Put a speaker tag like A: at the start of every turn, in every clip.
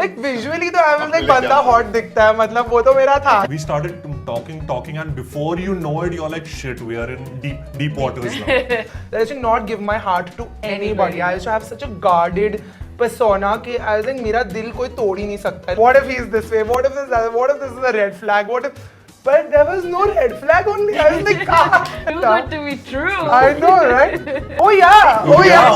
A: Like visually तो I was like बंदा hot दिखता है, मतलब वो तो मेरा था.
B: We started talking, and before you know it, you're like, shit, we are in deep waters now.
A: I should not give my heart to anybody. I used to have such a guarded persona कि I was like मेरा दिल कोई तोड़ ही नहीं सकता. What if he's this way? What if this is a red flag? What if? But there was no red flag only. I was like,
C: Too good to be true.
A: I know, right? Oh yeah.
B: Oh yeah,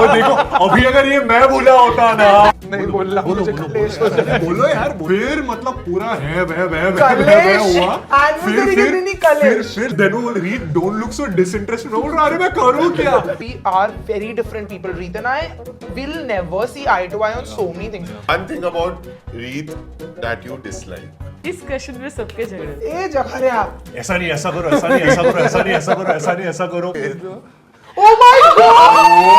B: वो देखो, अभी अगर ये मैं बोला होता ना.
A: नहीं बोलना मुझे कलेश हो जाए.
B: बोलो यार, फिर मतलब पूरा है वह
A: कलेश.
B: हुआ.
A: Anniversary के दिन ही कलेश.
B: फिर then वो Reet don't look so disinterested. मैं बोल रहा अरे मैं करूँ क्या?
A: We are very different people. Reet and I will never see eye to eye on so many things.
D: One thing about Reet that you dislike.
C: इस question में सबके झगड़े.
A: ए जगह रे आप.
B: ऐसा नहीं, ऐसा करो, ऐसा नहीं, ऐसा करो, ऐसा नहीं, ऐसा करो, ऐसा नहीं, ऐसा करो.
A: Oh my God!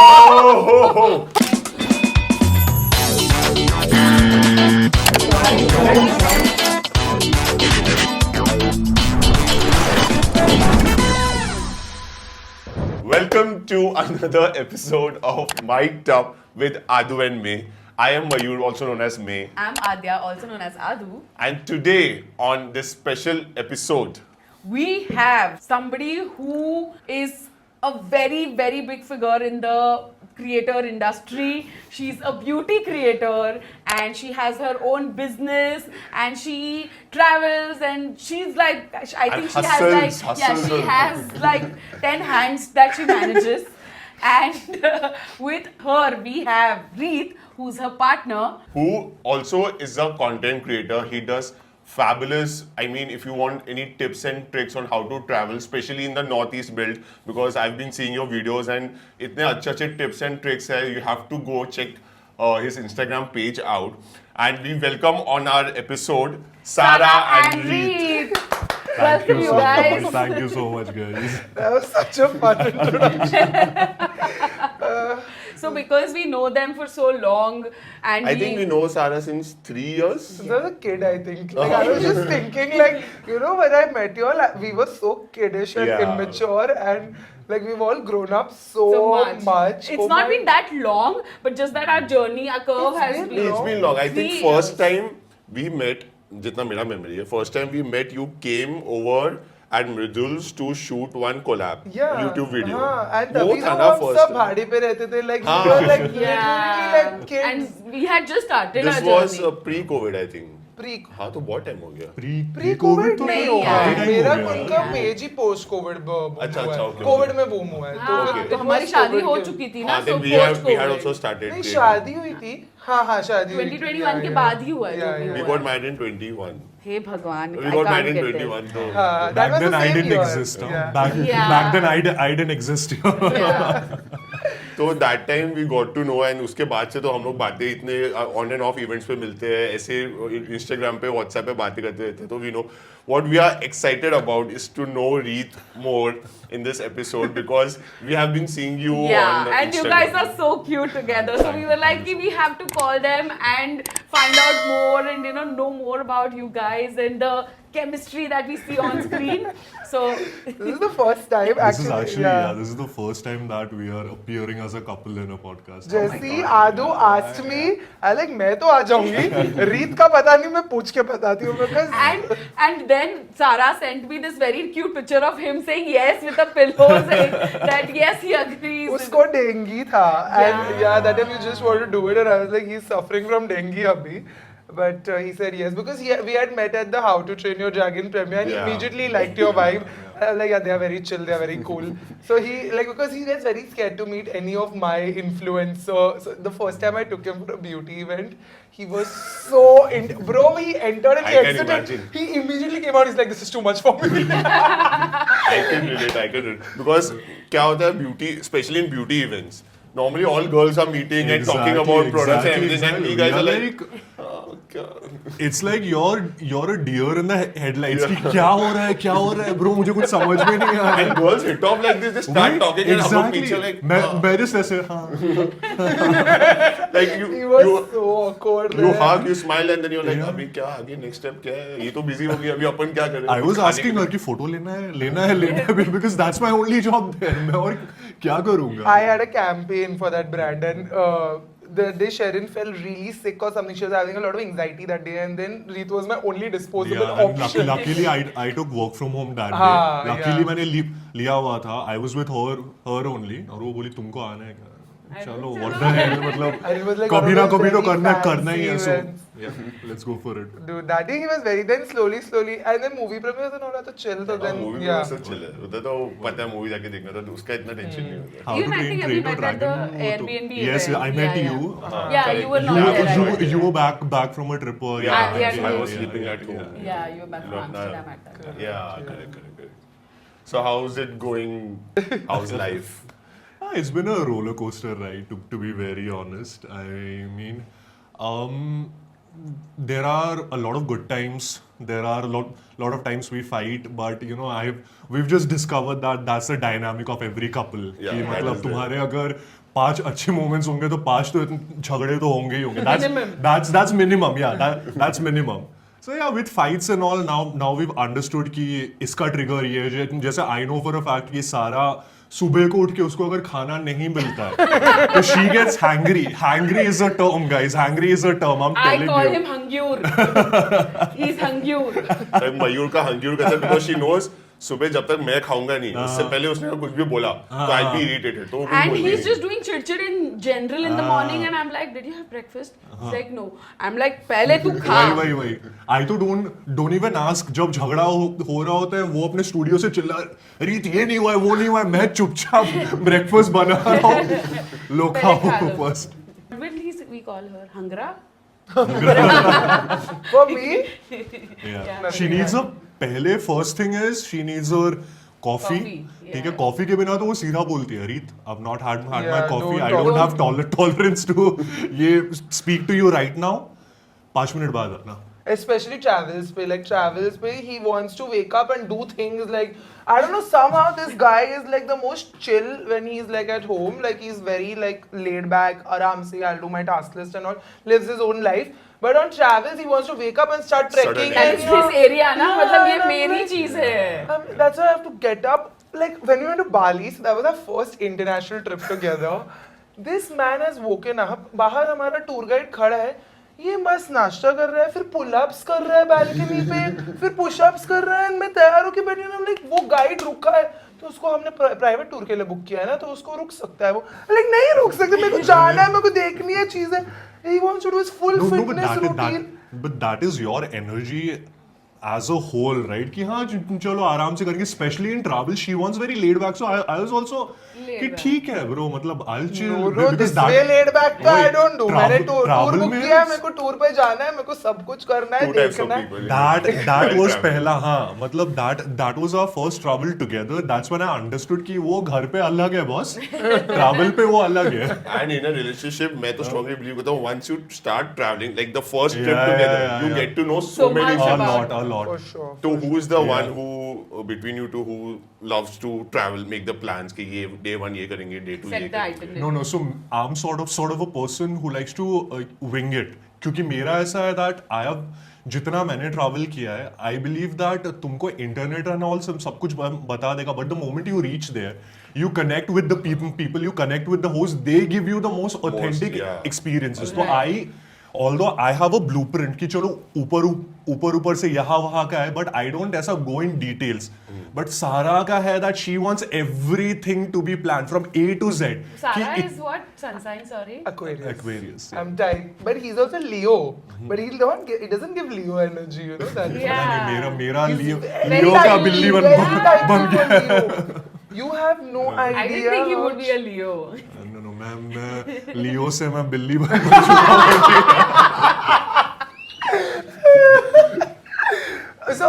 D: Welcome to another episode of Mic'd Up with Adu and May. I am Mayur, also known as May.
C: I'm Adya, also known as Adu.
D: And today, on this special episode,
C: We have somebody who is a very, very big figure in the creator industry. She's a beauty creator and she has her own business and she travels and she's like, I think she has like 10 hands that she manages. And with her, we have Reet, who's her partner.
D: who also is a content creator. He does fabulous. I mean, if you want any tips and tricks on how to travel, especially in the Northeast belt, because I've been seeing your videos and itne अच्छे tips and tricks hai. You have to go check his Instagram page out. And we welcome on our episode Sarah and Reet.
C: Welcome you guys.
B: Thank you so much, guys.
A: That was such a fun introduction.
C: So because we know them for so long and
D: I think we know Sarah since 3 years.
A: Since I was a kid, I think. Like, I was just thinking, like, you know, when I met you all, we were so kiddish and
D: Yeah.
A: immature, and like we've all grown up so much.
C: It's
A: Oh
C: not
A: my-
C: been that long, but just that our journey, our curve
A: It's
C: has
A: been
C: been.
D: It's been long. I think
C: 3
D: first
C: years.
D: time we met, जितना मेरा memory है, first time we met, you came over at Mridul's to shoot one collab
A: Yeah.
D: YouTube video.
A: हाँ, and
D: वो
A: तभी
D: था
A: तो
D: ना
A: हम
D: first
A: सब
D: time.
A: भाड़े पे रहते थे, like we
D: हाँ.
A: were like literally
C: Yeah.
A: like kids.
C: And we had just started
D: This
C: our
D: was
C: journey.
D: pre-COVID, I think.
A: Pre
D: हाँ तो बहुत time हो गया.
A: कोविड
B: तो
A: नहीं
C: नहीं
A: हुआ
C: यार.
A: है. मेरा
B: हो गया.
A: उनका पेज ही पोस्ट कोविड बूम
D: अच्छा,
A: हुआ
D: अच्छा,
A: है.
D: okay,
A: Covid
D: okay.
A: में बूम हुआ है.
C: हाँ,
A: फिर
C: तो
A: it
C: हमारी
A: was
C: शादी
A: COVID
C: हो
A: के-
C: चुकी थी ना,
D: हाँ,
C: so
D: then we had
C: post-COVID.
D: also started.
A: नहीं
D: creating.
A: शादी हुई थी. हाँ शादी हुई थी.
C: 2021 के बाद ही हुआ है जो भी
D: We
C: हुआ
D: got married in 21.
C: हे भगवान,
D: We
C: I
D: got
C: can't
D: married in
C: get there.
D: 21. So
A: हाँ, that
B: Back
A: was the
B: then I
A: same
B: didn't
A: year.
B: exist.
A: Yeah.
B: Back then I didn't exist.
D: तो that time we got to know, and उसके बाद से तो हम लोग बातें इतने on and off events पे मिलते हैं, ऐसे Instagram पे, WhatsApp पे बातें करते रहते हैं. तो we know what we are excited about is to know Reet more in this episode because we have been seeing you on
C: Yeah,
D: the
C: and you
D: Instagram.
C: guys are so cute together. So we were like, "Ki we have to call them and find out more and know more about you guys and the chemistry that we see on screen." So
A: This is the first time
B: This is
A: actually.
B: actually, yeah, this is the first time that we are appearing as a couple in a podcast.
A: जैसी आदू asked me, I like मैं तो आ जाऊंगी. रीत का पता नहीं, मैं पूछ के बताती हूँ because
C: and then Sarah sent me this very cute picture of him saying yes with a pillow, saying that yes he agrees.
A: उसको डेंगी था and
C: Yeah.
A: yeah that time you just want to do it and I was like he's suffering from dengue abhi. But he said yes because we had met at the How to Train Your Dragon premiere and
D: Yeah.
A: he immediately liked your vibe. I was like, yeah, they are very chill, they are very cool. So he like because he gets very scared to meet any of my influencers. So the first time I took him for a beauty event, he was so bro. He entered and
D: I
A: he
D: can
A: exited.
D: imagine.
A: He immediately came out. He's like, this is too much for me.
D: I can relate. Because क्या होता है beauty, especially in beauty events. Normally all girls are meeting and talking about products and everything, and you guys are like, क्या?
B: It's like you're a deer in the headlights. कि क्या हो रहा है bro, मुझे कुछ समझ में नहीं आ रहा है.
D: And girls hit off like this, they start talking and हम लोग पीछे like,
B: मैं just ऐसे हाँ.
D: like
A: He
D: you
A: was so awkward.
D: you
A: man.
D: hug, you smile, and then you're like,
B: Yeah.
D: अभी क्या आगे next step क्या है? ये तो busy हो गई, अभी अपन क्या करें?
B: I was asking her कि photo लेना है because that's my only job there. मैं और क्या करूँगा?
A: I had a campaign for that brand and the day Sherin fell really sick or something. She was having a lot of anxiety that day, and then Reet was my only disposable
B: Yeah, and
A: option.
B: luckily I took work from home that
A: हाँ,
B: day. Luckily
A: yeah.
B: मैंने लिया हुआ था. I was with her only. और वो बोली तुमको आना है क्या? चलो what the hell मतलब
A: And it was like
B: कभी
A: one
B: ना
A: of those
B: कभी तो
A: very
B: करना ही है.
A: fancy
B: So
A: events.
B: yeah, let's go for it.
A: Dude, that day he was very. Then slowly, and then movie premieres and all that, तो chill. So then
D: movie में
A: yeah.
D: सब chill है उधर तो पता है मूवी जाके देखना था उसका इतना टेंशन नहीं होता
B: How
C: Even
B: to
C: I
B: Train
C: think we
B: Your
C: met at the
B: Dragon वो तो-
C: Airbnb
B: Yes,
C: event.
B: I met
C: Yeah,
B: you.
C: Yeah, you were not there. I was.
B: You were back from a trip.
D: Yeah,
C: yeah,
D: I was
C: yeah,
D: sleeping at home.
C: Yeah, you were back from
D: Not now.
C: Amsterdam at that time.
D: Yeah, correct. So how's it going? How's life?
B: It's been a roller coaster ride, to be very honest. I mean, there are a lot of good times. There are a lot of times we fight, but you know, we've just discovered that that's the dynamic of every couple.
D: Yeah,
B: कि
D: that
B: मतलब
D: is there.
B: तुम्हारे अगर 5 अच्छे moments होंगे तो 5 तो झगड़े तो होंगे ही होंगे.
C: Minimum.
B: That's minimum. Yeah, that's minimum. So yeah, with fights and all, now we've understood कि इसका trigger ये है. जैसे I know for a fact कि सारा सुबह को उठ के उसको अगर खाना नहीं मिलता है तो she gets hangry. Hangry is a term, guys. Hangry is a term. I'm
C: I
B: telling
C: call
B: you.
C: him Hangyur. He's Hangyur.
D: तो मयूर का हंग्यूर कहते हैं because she knows सुबह जब तक मैं खाऊंगा नहीं उससे पहले उसने कुछ भी बोला तो I'll be irritated तो वो कुछ
C: And
D: बोलेगी
C: he's
D: नहीं.
C: just doing chit in general in the morning, and I'm like, did you have breakfast? He's like, no. I'm like, पहले तू खा.
B: वही I तो don't even ask. जब झगड़ा हो रहा होता है वो अपने स्टूडियो से चिल्ला रीत ये नहीं हुआ है वो नहीं हुआ है मैं चुपचाप ब्रेकफास्ट बना रहा हूँ लो
C: पहले खा
B: खाओ
C: लो.
B: First.
C: But at least we call her Hangra.
A: For me,
B: Yeah. She needs a पहले first thing is she needs her coffee.
C: Coffee,
B: ठीक है
C: yeah.
B: कॉफी के बिना तो वो सीधा बोलती है रीत I've not had my
A: Yeah,
B: coffee. I
A: don't
B: don't have tolerance to ये speak to you right now. 5 minute बाद आना.
A: especially travels pe, he wants to wake up and do things like, I don't know, somehow this guy is like the most chill when he's like at home. Like he's very like laid back, aram se, I'll do my task list and all, lives his own life. But on travels, he wants to wake up and start trekking.
D: Suddenly.
C: That
A: And,
C: is
A: you know,
C: his area, na?
A: yeah,
C: मतलब ये
A: and I'm
C: मेरी
A: like-
C: चीज है.
A: That's why I have to get up. Like when we went to Bali, so that was our first international trip together. This man has woken up. बाहर हमारा tour guide खड़ा है. ये मस्त नाश्ता कर रहा है, फिर पुल-अप्स कर रहा है बालकनी पे, फिर पुश-अप्स कर रहा है. मैं तैयार होके बैठी हूँ. लाइक वो गाइड रुका है, तो उसको हमने प्राइवेट टूर के लिए बुक किया है ना, तो उसको रुक सकता है वो. लाइक नहीं रुक सकते. मेरे को जाना है, मेरे को देखनी है चीजें. He wants to do his full
B: No,
A: fitness routine.
B: but that is your energy as a whole, right? कि हाँ चलो आराम से करेंगे. Especially in travel, she wants very laid back. So I was also
C: Laid
B: कि
C: back.
B: ठीक है bro, मतलब I'll chill.
A: No,
B: because
A: this
B: that-
A: way laid back का I
B: वही,
A: don't do. मैंने टूर
B: travel
A: बुक
B: में
A: किया है, मेरे को टूर पे जाना है, मेरे को सब कुछ करना है,
D: Two types of
A: देखना है.
D: people.
B: that was
D: Travel.
B: पहला हाँ मतलब that was our first travel together. That's when I understood कि वो घर पे अलग है boss. travel पे वो अलग है.
D: And in a relationship, मैं तो strongly believe करता हूँ once you start traveling, like the first trip
B: Yeah,
D: together,
B: yeah,
D: you
B: yeah.
D: get to know so
C: So
D: many
C: much
D: things.
C: about-
B: A lot.
A: For sure.
D: So who's the
B: Yeah.
D: one who between you two who loves to travel, make the plans कि ये day 1 ये करेंगे, day 2 ये
C: Set the
D: करेंगे.
C: itinerary.
B: No, so I'm sort of a person who likes to wing it. क्योंकि मेरा ऐसा है that I have जितना मैंने ट्रैवल किया है आई बिलीव दैट तुमको इंटरनेट एंड ऑल सब कुछ बता देगा but the moment you reach there you connect with the people, you connect with the host, they give you the most authentic
D: yeah.
B: experiences. So
C: Right.
B: although I have a blueprint कि चलो ऊपर से यहाँ वहाँ का है but I don't ऐसा go in details. But Sara का है that she wants everything to be planned from A to Z.
C: Sarah
B: कि
C: is what? Sun sign, sorry.
A: Aquarius.
B: Aquarius.
A: I'm dying. But he's also Leo. But he doesn't give Leo energy, you know that.
C: Yeah.
B: मेरा
A: He's
B: लियो
A: very
B: लियो का
A: tiny,
B: बिल्ली
A: very tiny
B: बन
A: for
B: गया.
A: Leo. You have no idea.
C: I didn't think he would be a Leo.
B: No, मैं लियो से मैं बिल्ली बन चुका
A: So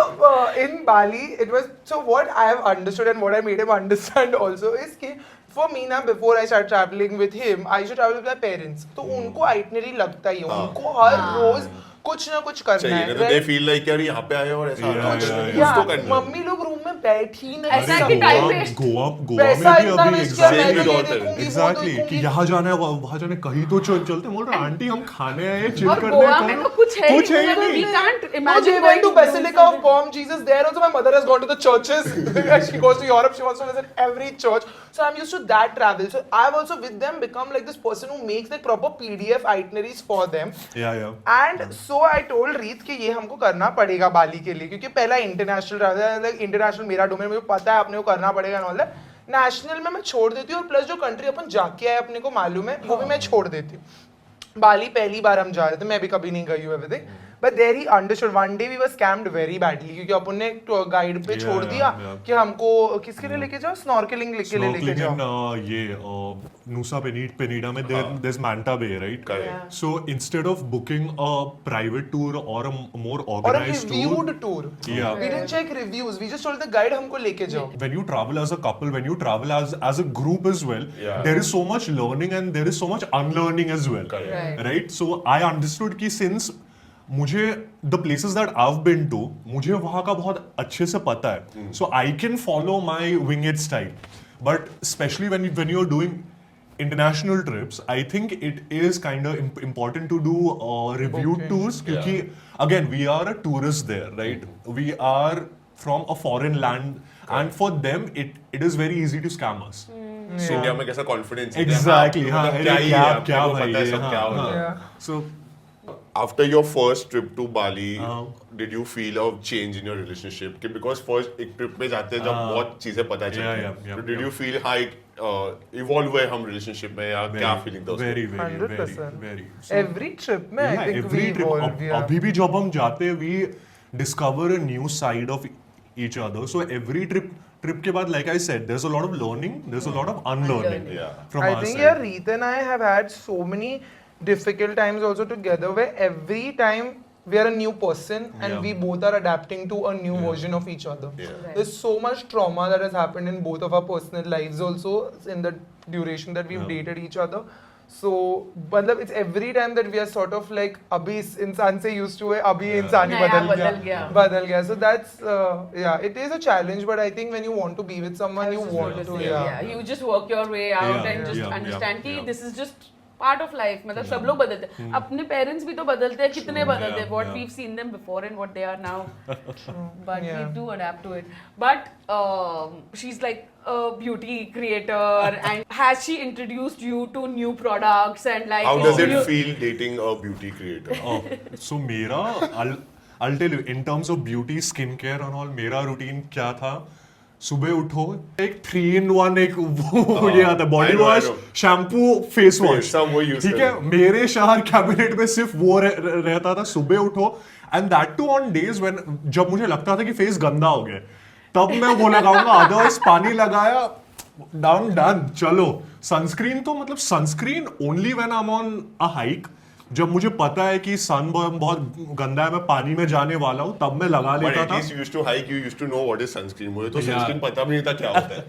A: in Bali, it was so what I have understood and what I made him understand also is कि for me now before I start traveling with him, I used to travel with my parents. तो उनको itinerary लगता ही है, उनको हर रोज कुछ ना कुछ करना
D: चाहिए
A: है.
D: ना तो they feel like यार यहाँ पे आए और ऐसा
B: Yeah,
D: कुछ
B: yeah,
D: कुछ तो करना है.
A: मम्मी लोग रूम में बैठी नहीं
C: ऐसा है कि time waste.
B: गोवा में
A: पैसा
B: भी
A: इतना
B: अभी
A: waste किया, मैं
D: exactly
A: ये
D: daughter.
A: देखूंगी, वो
B: एग्जैक्टली कि
A: देखूंगी।
B: यहाँ जाना है वहाँ जाना है, कहीं तो चलते बोल रहे आंटी हम खाने आए चिल
C: और
B: करने
C: गोवा में तो कुछ है
B: कुछ है ही
C: we
B: नहीं
C: can't
A: No, they
C: imagine
A: went to
C: going
A: Basilica of Bom Jesus. There also, my mother has gone to the churches. She goes to Europe. She wants to visit every church. So I'm used to that travel. So I've also with them become like this person who makes like proper PDF itineraries for them.
B: या
A: And so I told Reet कि ये हमको करना पड़ेगा बाली के लिए क्योंकि पहला इंटरनेशनल ट्रैवल लाइक इंटरनेशनल मेरा डोमेन मुझे पता है अपने को करना पड़ेगा एंड ऑल दैट नेशनल में मैं छोड़ देती हूँ और प्लस जो कंट्री अपन जाके आए अपने को मालूम है वो भी मैं छोड़ देती हूँ बाली पहली बार हम जा रहे थे मैं भी कभी नहीं गई हूँ everything but there he understood one day we were scammed very badly क्योंकि अपन ने गाइड पे छोड़ दिया कि हमको किसके लिए लेके जाओ स्नॉर्कलिंग के लिए लेके जाओ
B: ये Nusa Penida में there's Manta Bay, right?
D: Correct.
B: So instead of booking a private tour or a more
A: और
B: organized
A: reviewed
B: tour,
A: tour
B: yeah.
A: we didn't check reviews we just told the guide हमको लेके जाओ
B: When you travel as a couple, when you travel as a group as well,
D: Yeah.
B: there is so much learning and there is so much unlearning as well,
D: Correct.
B: right? So I understood कि since मुझे the places that I've been to, मुझे वहाँ का बहुत अच्छे से पता है, so I can follow my winged style. But especially when you're doing international trips, I think it is kind of important to do reviewed
A: Okay.
B: tours क्योंकि again we are a tourist there, right? We are from a foreign land and for them it is very easy to scam us.
D: India में कैसा confidence
B: Exactly, हाँ,
D: क्या
B: अरे
D: ही
B: क्या
D: है
B: क्या
D: आपको
B: भाई
D: पता है
B: ये,
D: सब क्या
B: हाँ,
D: हो रहा है
B: हाँ. So
D: After your first trip to Bali, did you feel a change in your relationship? कि because first एक trip में जाते हैं जब बहुत चीजें पता चलती हैं,
B: yeah,
D: तो did you feel हाँ एक evolve हुए हम relationship में या क्या feeling था उसमें?
B: very
A: 100%.
B: very.
A: every trip में I
B: Yeah,
A: think
B: every
A: we
B: trip.
A: evolve yeah.
B: अभी भी जब हम जाते हैं, we discover a new side of each other. So every trip के बाद, like I said, there's a lot of learning, there's a lot of unlearning
D: Yeah.
B: from
A: I
B: our
A: think
B: side.
A: yeah, Reet and I have had so many difficult times also together where every time we are a new person and
B: Yeah.
A: we both are adapting to a new version of each other.
D: Yeah.
C: Right.
A: There's so much trauma that has happened in both of our personal lives also in the duration that we've
B: Yeah.
A: dated each other. So, मतलब it's every time that we are sort of like अभी इस इंसान से used to है अभी
B: Yeah.
A: इंसान ही
C: नया
A: बदल गया बदल गया. So that's yeah, it is a challenge, but I think when you want to be with someone, you want to
C: yeah. You just work your way out
B: Yeah,
C: and just
B: yeah,
C: understand कि
B: yeah.
C: this is just part of life. मतलब सब लोग बदलते हैं. अपने parents भी तो बदलते हैं, कितने बदलते हैं. What
B: yeah.
C: we've seen them before and what they are now. But
A: Yeah.
C: we do adapt to it. But she's like a beauty creator, and has she introduced you to new products and like?
D: How does
C: is
D: it
C: you-
D: feel dating a beauty creator?
B: Oh, so मेरा I'll tell you in terms of beauty, skincare and all, मेरा routine क्या था? सुबह उठो, एक 3-in-1 एक वो ये आता है, body
D: I know, I
B: wash,
D: know.
B: Shampoo, face wash,
D: सब वो use
B: ठीक है. मेरे शहर कैबिनेट में सिर्फ वो रहता था. सुबह उठो and that too on days when जब मुझे लगता था कि फेस गंदा हो गया, तब मैं वो लगाऊंगा. अदरवाइज पानी लगाया, डन चलो. सनस्क्रीन तो मतलब sunscreen only when I am on a hike, जब मुझे पता है कि सन बहुत गंदा है, मैं पानी में जाने वाला हूँ, तब मैं लगा
D: But
B: लेता
D: at
B: था.
D: least you used to hike, you used to know what is sunscreen. मुझे तो
B: Yeah.
D: sunscreen पता भी नहीं था क्या होता है.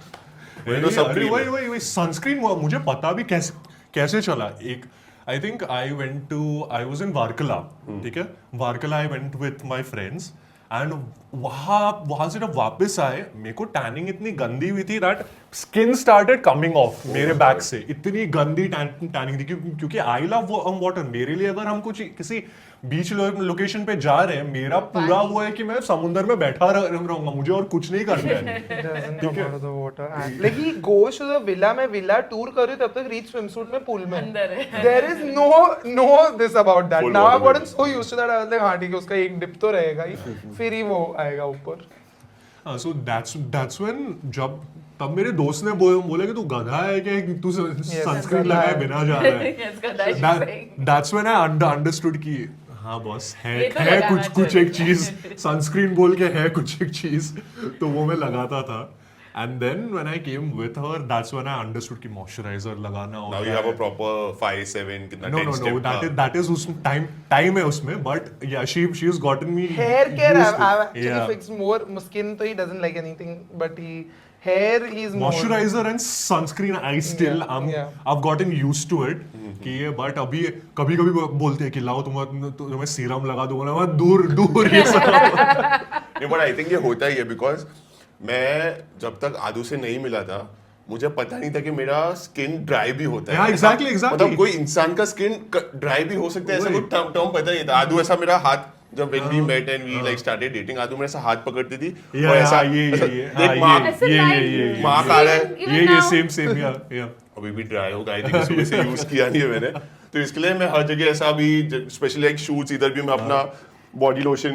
D: मुझे तो सब
B: अरे
D: cream है.
B: वही सनस्क्रीन मुझे पता भी कैसे चला. एक I think I was in Varkala, ठीक है. Varkala I went with my friends and वहां से जब वापस आए, मेरे को टैनिंग इतनी गंदी हुई थी that skin started coming of मेरे बैक से. इतनी गंदी टैनिंग थी क्योंकि आई लव वाटर. मेरे लिए अगर हम कुछ किसी बीच लोकेशन पे जा रहे हैं, मेरा पूरा वो है कि मैं समुंदर में बैठा रहूंगा, मुझे और कुछ नहीं करना है.
A: doesn't come out of the water. And like he goes to the villa, मैं villa tour कर रही हूँ, तब तक reach swimsuit में pool में.
C: अंदर है.
A: There is no this about that.
D: Full
A: Now I've
D: water
A: gotten so used to that. I was like हाँ ठीक है, उसका एक dip तो रहेगा ही, फिर ही वो आएगा ऊपर.
B: So that's when जब तब मेरे दोस्त ने बोला कि तू गधा है क्या, कि तू सनस्क्रीन
A: गधा
B: लगाए
A: है.
B: बिना जा रहा है.
C: Yes, गधा she's saying.
B: That's when I understood कि हाँ बॉस
C: ये
B: है
C: तो लगाना
B: कुछ
C: चाहिए.
B: एक चीज, सनस्क्रीन बोल के है कुछ एक चीज, तो वो मैं लगाता था. And then when I came with her, that's when I understood कि moisturizer लगाना
D: Now
B: होता
D: you have a
B: है.
D: proper 5-7 कितना
B: No,
D: 10
B: no,
D: step था.
B: that is उसमें time है उसमें, but yeah, she's gotten me
A: Hair care,
B: used to-
A: I've actually
B: yeah.
A: fixed more. Skin तो he doesn't like anything, but hair he's more.
B: Moisturizer and sunscreen, I still
A: Yeah.
B: I've gotten used to it. कि ये but अभी कभी बोलते हैं कि लाओ तुम्हें सीरम लगा दूंगा, मैं दूर ये सब.
D: नहीं, but I think ये होता ही है because मैं जब तक आदू से नहीं मिला था मुझे पता नहीं था कि मेरा स्किन ड्राई भी होता है
B: Yeah, exactly, exactly.
D: मतलब कोई इंसान का स्किन ड्राई भी हो सकता है ऐसा कोई टर्म पता नहीं था आदू ऐसा मेरा हाथ जब when we met and we like started dating आदू मेरे ऐसा हाथ पकड़ती थी
B: Yeah,
D: और ऐसा
B: ये
D: देख माँ
C: ऐसे
B: ये
C: like-
B: ये
D: माँ खा रहा है
C: Even
B: ये
C: now-
B: सेम या
D: अभी भी ड्राई होगा आई थिंक सुबह से यूज किया नहीं है मैंने तो इसके लिए मैं हर जगह ऐसा भी स्पेशली लाइक शूट्स इधर भी मैं अपना body lotion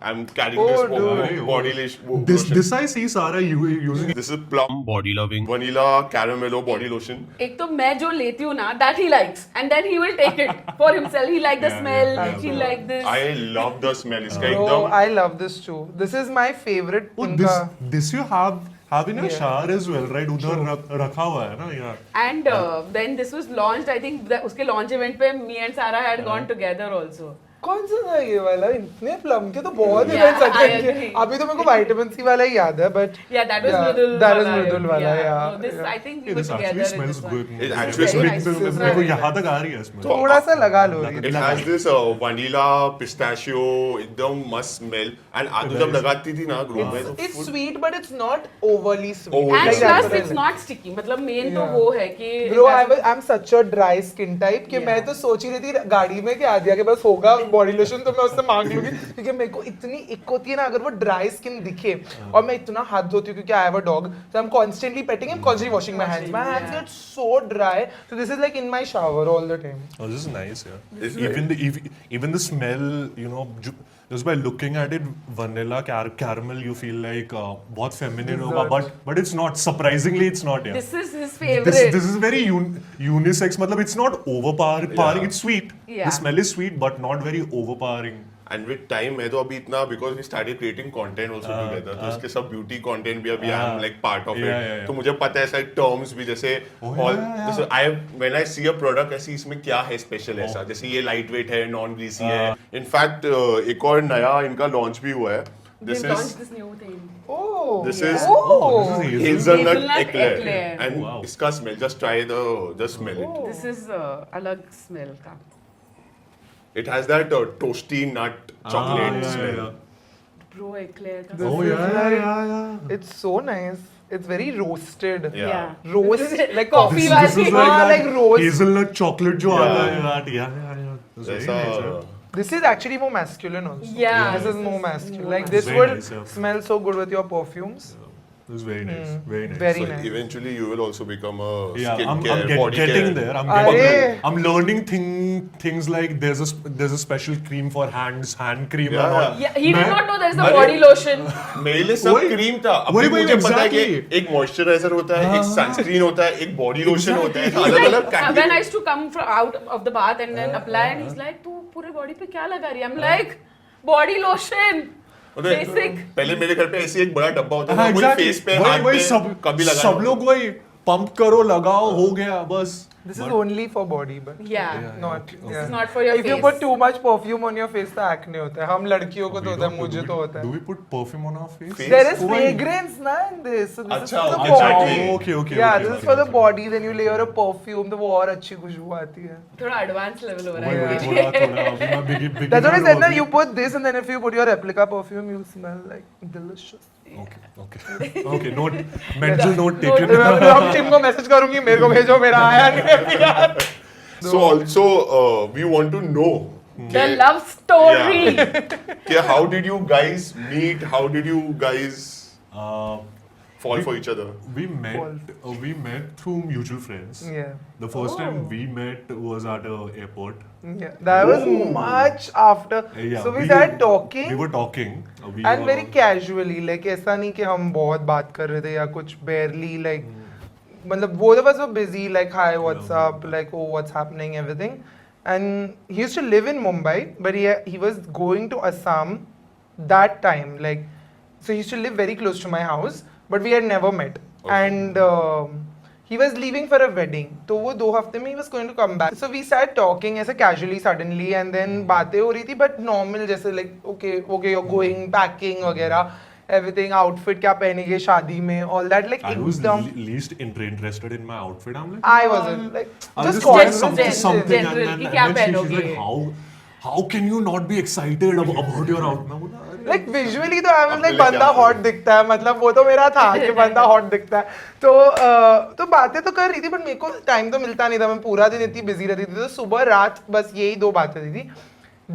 D: I am carrying
A: Oh,
D: this
A: dude.
D: Body
B: this I see Sara using
D: this is plum body loving vanilla caramello body lotion
C: एक तो मैं जो लेती हूँ ना that he likes and then he will take it for himself. He like the
B: Yeah,
C: smell.
B: yeah,
C: He like this.
D: I love the smell इसका
A: Oh,
D: एकदम
A: I love this too. This is my favorite.
B: oh
A: इनका
B: this you have in a
A: Yeah.
B: shower as well right उधर रखा हुआ है ना यार
C: And then this was launched. I think उसके launch event पे me and Sarah had gone together also.
A: कौन सा था ये वाला इतने प्लम के तो बहुत
C: Yeah,
A: इवेंट्स
C: I
A: अटेंड किए
C: agree.
A: अभी तो मेरे को विटामिन सी वाला ही याद है but
C: Yeah, that was Mridul.
A: that is
C: wala,
A: Mridul वाला yeah,
C: So this
A: yeah.
C: I think we
B: Hey,
C: were
B: this
C: together.
B: actually
C: in
B: smells
C: this
B: good
C: one.
D: It
C: It's
D: actually
C: very
D: smells
C: nice.
B: मेरे को यहाँ तक आ रही है smell
A: थोड़ा सा लगा लो
D: It has this vanilla pistachio एकदम मस्त smell and आदू जब लगाती थी ना ग्रुप में तो
A: It's sweet but it's not overly sweet.
D: Overly
C: And
A: Like
C: plus
A: that.
C: it's not sticky. मतलब main तो
A: Yeah.
C: वो है कि
A: Bro,
C: it has-
A: I'm such a dry skin type कि
C: Yeah.
A: मैं तो सोच ही रही थी गाड़ी में कि आदिया के पास होगा बॉडी लोशन तो मैं उससे मांग लूंगी क्योंकि मेरे को इतनी इक होती है ना अगर वो ड्राई स्किन दिखे और मैं इतना हाथ धोती हूँ क्योंकि आई have a dog so I'm constantly petting him, constantly washing my hands. My hands
C: Yeah.
A: get so dry. So this is like in my shower all the time.
B: Oh, this is nice, yeah.
D: It's
B: Even the smell, you know, just by looking at it, vanilla caramel, you feel like बहुत feminine होगा, but it's not. Surprisingly, it's not. Yeah.
C: This is his favorite.
B: This is very unisex. मतलब it's not overpowering.
D: Yeah.
B: It's sweet.
C: Yeah.
B: The smell is sweet, but not very overpowering.
D: And with time मैं तो अभी इतना because we started creating content also together तो उसके सब beauty content भी अभी I am like part of it तो मुझे पता है ऐसा टर्म्स भी जैसे ऑल जैसे I when I C a product ऐसी इसमें क्या है स्पेशल ऐसा जैसे ये लाइट वेट है नॉन ग्रीसी है इनफैक्ट एक और नया इनका लॉन्च भी हुआ है this
C: They've launched
D: is
C: this new thing.
A: Oh.
D: This is-
A: Oh.
B: This is
D: hazelnut
C: Hazelnut
D: eclair
C: eclair.
D: and
B: Wow.
D: इसका smell just try the just smell it
C: This is अलग smell का.
D: It has that toasty nut chocolate smell
C: Bro, eclair का.
B: Oh
A: This is
B: yeah,
A: like-
B: yeah.
A: It's so nice. It's very roasted.
D: Yeah.
A: Roast
C: This is
A: like
C: coffee
B: This
C: वाली.
B: is
A: हाँ,
B: that
A: like roast.
B: hazelnut chocolate जो
D: Yeah.
B: आता है यार. Yeah. That's very
D: ऐसा
B: nice, yeah.
A: This is actually more masculine also.
C: Yeah.
A: This is more masculine.
C: more
A: Like this
B: Very
A: would
B: nice, yeah.
A: smell so good with your perfumes.
B: It's very nice. Very nice.
A: Very
D: So
A: nice.
D: eventually you will also become a
B: Yeah,
D: skincare, body
B: getting
D: care.
B: there.
A: Arey.
B: I'm learning things like there's a special cream for hand cream
D: Yeah,
B: and all.
C: Yeah, he did
B: मैं-
C: not know there's a
D: अरे-
C: body lotion.
D: मेरे लिए सब
B: वही-
D: cream था अभी
B: वही-
D: मुझे पता है कि
B: exactly.
D: एक मॉइस्चराइजर होता है एक सनस्क्रीन होता है एक बॉडी लोशन होता है
C: He's
D: अलग
C: like,
D: अलग
C: when I used to come from out of the bath and then apply, and he's like, "तू पूरे body पे क्या लगा रही है?" I'm like, "Body lotion." Basic.
D: पहले मेरे घर पे ऐसे एक बड़ा डब्बा होता था
B: हाँ,
D: वही
B: exactly.
D: फेस पे
B: वही-
D: हाथ
B: वही
D: पे
B: सब
D: कभी लगा
B: सब लोग वही पंप करो लगाओ हो गया बस.
A: This is only for body, but
C: Yeah.
A: not.
B: okay.
A: Yeah.
C: It's not for your
A: If you
C: face.
A: put too much perfume on your face, तो acne होता है. हम लड़कियों को तो होता है, मुझे तो होता
B: Do
A: है.
B: we put perfume on our face?
D: Face?
A: There is
B: Why?
A: fragrance na in this. So this is
D: अच्छा,
A: for the
D: अच्छा,
A: body.
B: okay.
A: Yeah, this is for the body. Then you layer a perfume, तो वो और अच्छी खुशबू आती है.
C: थोड़ा advanced level हो रहा
B: वही-
C: है.
B: वही
C: मुझे.
B: थोड़ा अभी मैं beginner
A: That's what I said.
B: हूँ
A: Na,
B: अभी.
A: you put this, and then if you put your replica perfume, you smell like delicious.
B: Okay. Note, mental note taken.
A: हम टीम को मैसेज करूंगी, मेरे को भेजो, मेरा आया नहीं है यार.
D: So also we want to know
C: The love story.
D: कि how did you guys meet how did you guys
B: Uh,
D: fall for each other
B: we met through mutual friends.
A: Yeah.
B: The first time we met was at a airport.
A: Yeah, that was much after.
B: Yeah,
A: So we started talking.
B: We were talking.
A: And very casually, like ऐसा नहीं कि हम बहुत बात कर रहे थे या कुछ barely like मतलब both of us were busy like hi what's up like oh what's happening everything and he used to live in Mumbai but he was going to Assam that time like so he used to live very close to my house but we had never met and he was leaving for a wedding तो वो 2 हफ्ते में he was going to come back so we started talking ऐसे casually suddenly and then बातें हो रही थी but normal जैसे like okay you're going packing वगैरह everything outfit क्या पहनेंगे शादी में all that like
B: I was
A: एकदम
B: least interested in my outfit. I'm like,
A: I wasn't like
B: I
A: just
B: was like
C: conversation,
B: something,
C: general,
B: and
C: कि क्या
B: then she's
C: पहनोगे?
B: like, how can you not be excited about your out? मैं बोला, "अरे,
A: Like visually तो I was like
D: अपने लिए
A: बंदा
D: क्या
A: हॉट दिखता है, मतलब वो तो मेरा था कि बंदा हॉट दिखता है, तो बातें तो कर रही थी, बट मेरे को टाइम तो मिलता नहीं था, मैं पूरा दिन इतनी बिजी रहती थी, तो सुबह रात बस यही 2 बातें होती थी.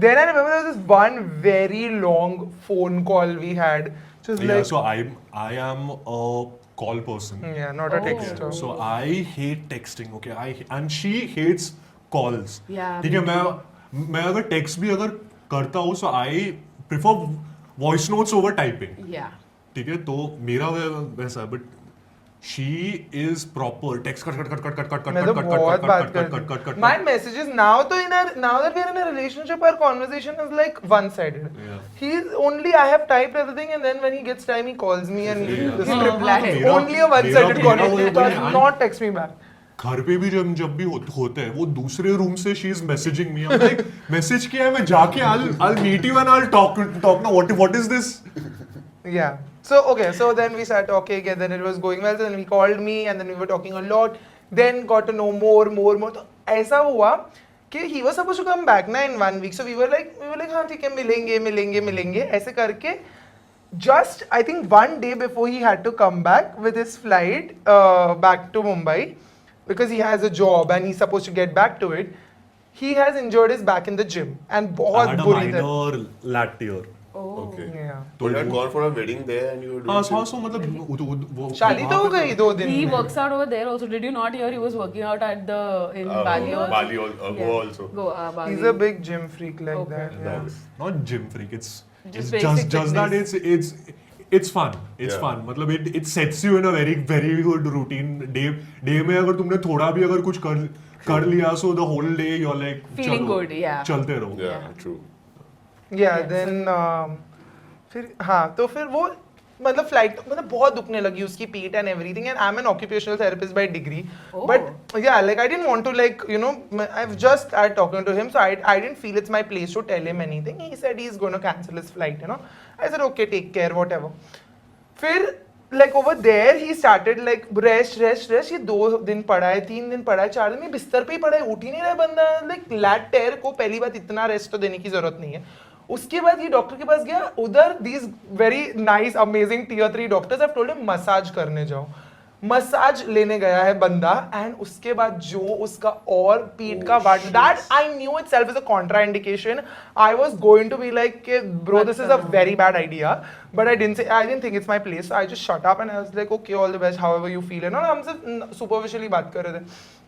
A: Then I remember there was this one very long phone call we had, which was
B: Yeah,
A: like,
B: so I am a call person.
A: yeah, not a
C: Oh.
A: texter.
B: So I hate texting, okay? And she hates calls.
C: Yeah,
B: ठीक है,
C: me
B: मैं अगर text भी अगर करता हूँ, so I prefer voice notes over typing.
C: Yeah.
B: ठीक है, तो मेरा वैसा है, but she is proper text cut cut cut cut cut cut
A: मैं
B: कट
A: तो
B: कट
A: बहुत
B: कट
A: बात
B: कट कट कट
A: करती
B: कट
A: हूँ. My messages now that we are in a relationship, our conversation is like one-sided.
B: Yeah.
A: He's only, I have typed everything, and then when he gets time, he calls me and he
C: हाँ,
A: replies.
B: मेरा-
A: Only a one-sided
B: मेरा-
A: conversation. He does
B: मेरा-
A: not text me back.
B: घर पे भी जब भी होते हैं, वो दूसरे रूम से she is messaging me. I'm like, message किया है, मैं जाके I'll meet you and I'll talk now. What is this?
A: Yeah. So okay, so then we started talking again. Then it was going well. So then he called me, and then we were talking a lot. Then got to know more. तो ऐसा हुआ कि he was supposed to come back ना in 1 week. So we were like हाँ ठीक है, मिलेंगे ऐसे करके. Just I think 1 day before he had to come back with his flight back to Mumbai, because he has a job and he's supposed to get back to it. He has injured his back in the gym and
B: I
A: बहुत
B: had a
A: बुरी तरह.
B: minor lat tear.
C: Oh.
D: Okay.
A: Yeah.
D: So you had gone for a wedding there and you were doing.
B: हाँ, so मतलब वो
A: शादी तो हो गई 2 दिन
C: He
A: में.
C: works out over there also. Did you not hear he was working out at the in Bali also?
D: Bali Goa also.
C: Goa, Bali.
A: He's a big gym freak like
C: Okay.
A: that. Yeah.
B: That's not gym freak. It's
C: Just
B: just
C: basic
B: that
C: fitness.
B: it's fun. It's
D: Yeah.
B: fun. मतलब it sets you in a very good routine. Day में अगर तुमने थोड़ा भी अगर कुछ कर लिया, so the whole day you're like
C: Feeling
B: चलो,
C: good, yeah.
B: चलते रहो.
D: Yeah, true.
A: Yeah, then फिर हाँ तो फिर वो मतलब फ्लाइट मतलब बहुत दुखने लगी उसकी पीठ and everything and I am an occupational therapist by degree
C: Oh.
A: But yeah like I didn't want to like you know I just start talking to him so I didn't feel it's my place to tell him anything he said he is going to cancel his flight you know I said okay take care whatever फिर like over there he started like rest ये 2 दिन पड़ा है 3 दिन पड़ा है 4 दिन में बिस्तर पे ही पड़ा है उठ ही नहीं रहा है बंदा लाइक लैट टेयर को पहली बात इतना रेस्ट तो देने की जरूरत नहीं है उसके बाद ये डॉक्टर के पास गया उधर these very nice amazing tier 3 doctors have told him massage करने जाओ मसाज लेने गया है बंदा एंड उसके बाद जो उसका और पीठ का what that I knew itself is a contraindication I was going to be like bro this is a very bad idea but I didn't think it's my place I just shut up and I was like okay all the best however you feel and हम सिर्फ superficially बात कर रहे थे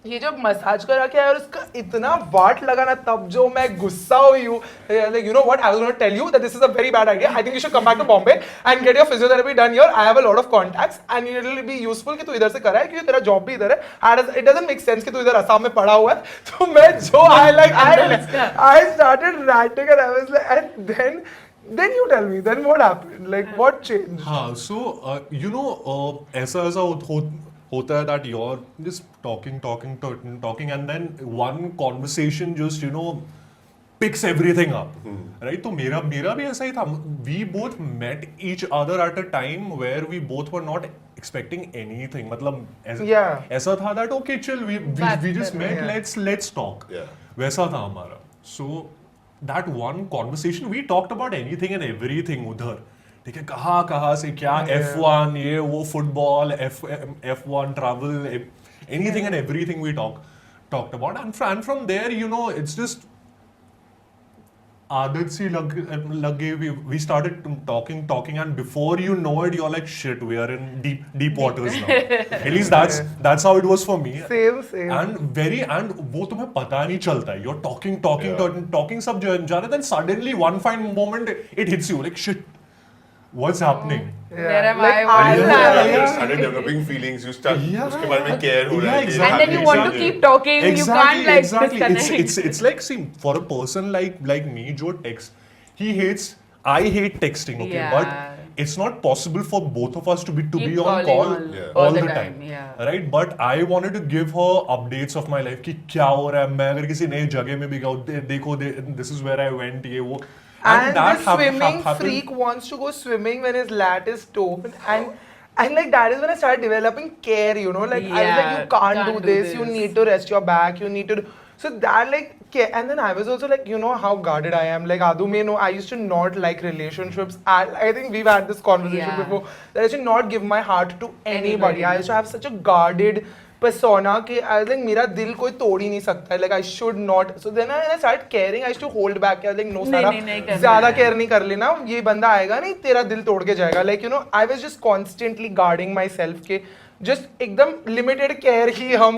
A: ये जब massage करा के आया और उसका इतना वाट लगा ना तब जो मैं गुस्सा हुई हूँ like you know what I was gonna tell you that this is a very bad idea I think you should come back to Bombay and get your physiotherapy done here I have a lot of contacts and it will be useful कि तू इधर से करा है क्योंकि तेरा job भी इधर है इट डजंट मेक सेंस कि तू इधर असम में पड़ा हुआ है तो मैं जो I started writing and I was like and then you tell me then what happened like what changed
B: हाँ, so you know ऐसा होता है that you're just talking and then one conversation just you know picks everything up, right? तो मेरा भी ऐसा ही था. We both met each other at a time where we both were not expecting anything. मतलब ऐसा था that okay chill we just met, let's talk.
D: Yeah.
B: वैसा था हमारा. So that one conversation we talked about anything and everything उधर. ठीक है, कहाँ से क्या F1 ये वो football F1 travel anything and everything we talked about and from there you know it's just आदत सी लग गई. We started talking and before you know it you're like shit we are in deep waters now. At least that's how it was for me.
A: same
B: and वो तुम्हें पता नहीं चलता है. You're talking सब जा रहे हैं, then suddenly one fine moment it hits you like shit what's happening.
C: Where am
A: Like,
C: I? What
A: I-
C: is
A: yeah,
C: happening?
A: yeah.
D: You started developing feelings. You start.
B: Yeah.
D: उसके बारे में care हो रहा है.
B: Yeah,
C: And then you want to keep talking. You can't like disconnect.
B: It's like see for a person like me जो text I hate texting, okay,
C: Yeah.
B: but it's not possible for both of us to be
C: Keep
B: on
C: calling
B: call
C: all
B: the
C: the
B: time,
C: time, yeah.
B: right? But I wanted to give her updates of my life कि क्या हो रहा है. मैं अगर किसी नई जगह में भी गया देखो this is where I went ये वो.
A: And the swimming
B: happened.
A: freak wants to go swimming when his lat is torn. And like that is when I started developing care, you know. Like I was like,
C: Yeah,
A: you can't do this. You need to rest your back. You need to. So that like And then I was also like, you know how guarded I am. Like Adu may know, I used to not like relationships. I think we've had this conversation
C: Yeah.
A: before. That I should not give my heart to anybody.
C: Anybody.
A: I used to have such a guarded persona कि I think मेरा दिल कोई तोड़ ही नहीं सकता है. Like I should not. So then I started caring. I used to hold back. I was like, no
C: नहीं,
A: सारा
C: नहीं करना
A: ज़्यादा
C: है.
A: care नहीं कर लेना. ये बंदा आएगा नहीं, तेरा दिल तोड़ के जाएगा. Like you know, I was just constantly guarding myself के just एकदम limited care ही हम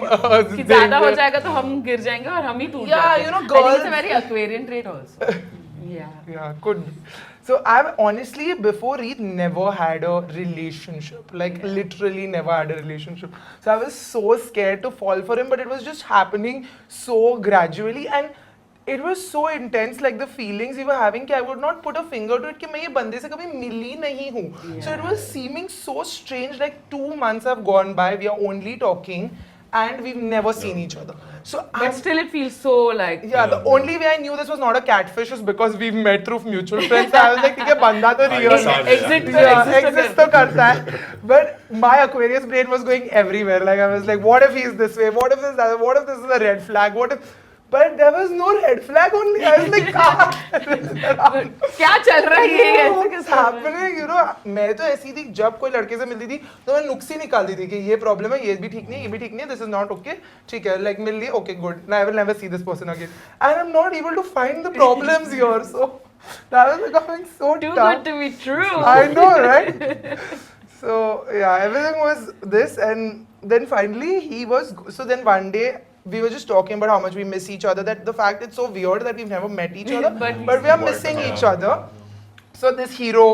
C: कि ज्यादा हो जाएगा तो हम गिर जाएंगे और हम ही टूट
A: Yeah,
C: जाएंगे.
A: you know,
C: I think it's a
A: girls-
C: very Aquarian trait also. Yeah.
A: Yeah, could be. So I've honestly before Reed never had a relationship. Like literally never had a relationship. So I was so scared to fall for him, but it was just happening so gradually and it was so intense, like the feelings we were having कि I would not put a finger to it कि मैं ये बंदे से कभी मिली नहीं हूँ. So it was seeming so strange. Like 2 months have gone by, we are only talking and we've never seen each other. So
C: But
A: I'm
C: still it feels so like
A: yeah, the only way I knew this was not a catfish is because we've met through mutual friends. I was like, ठीक है बंदा तो real है.
C: exist
A: Yeah,
C: exist
A: exist तो करता है. But my Aquarius brain was going everywhere. Like I was like, what if he's this way? What if this is that? What if this is a red flag? What if? But there was no red flag only. I was like,
C: क्या चल रहा है ये ऐसे
A: What's
C: कैसे हो रहा है?
A: happening? You know, मैं तो ऐसी थी जब कोई लड़के से मिलती थी तो मैं नुक्स ही निकालती थी कि ये प्रॉब्लम है, ये भी ठीक नहीं, ये भी ठीक नहीं, this is not okay. ठीक है, like mill Lee, okay good. Now I will never see this person again. And I'm not able to find the problems here. So that was becoming so
C: Too
A: tough.
C: good to be true.
A: I know, right? So yeah, everything was this, and then finally he was. So then one day we were just talking about how much we miss each other. That the fact it's so weird that we've never met each other,
C: But
A: but we are missing each other. So this hero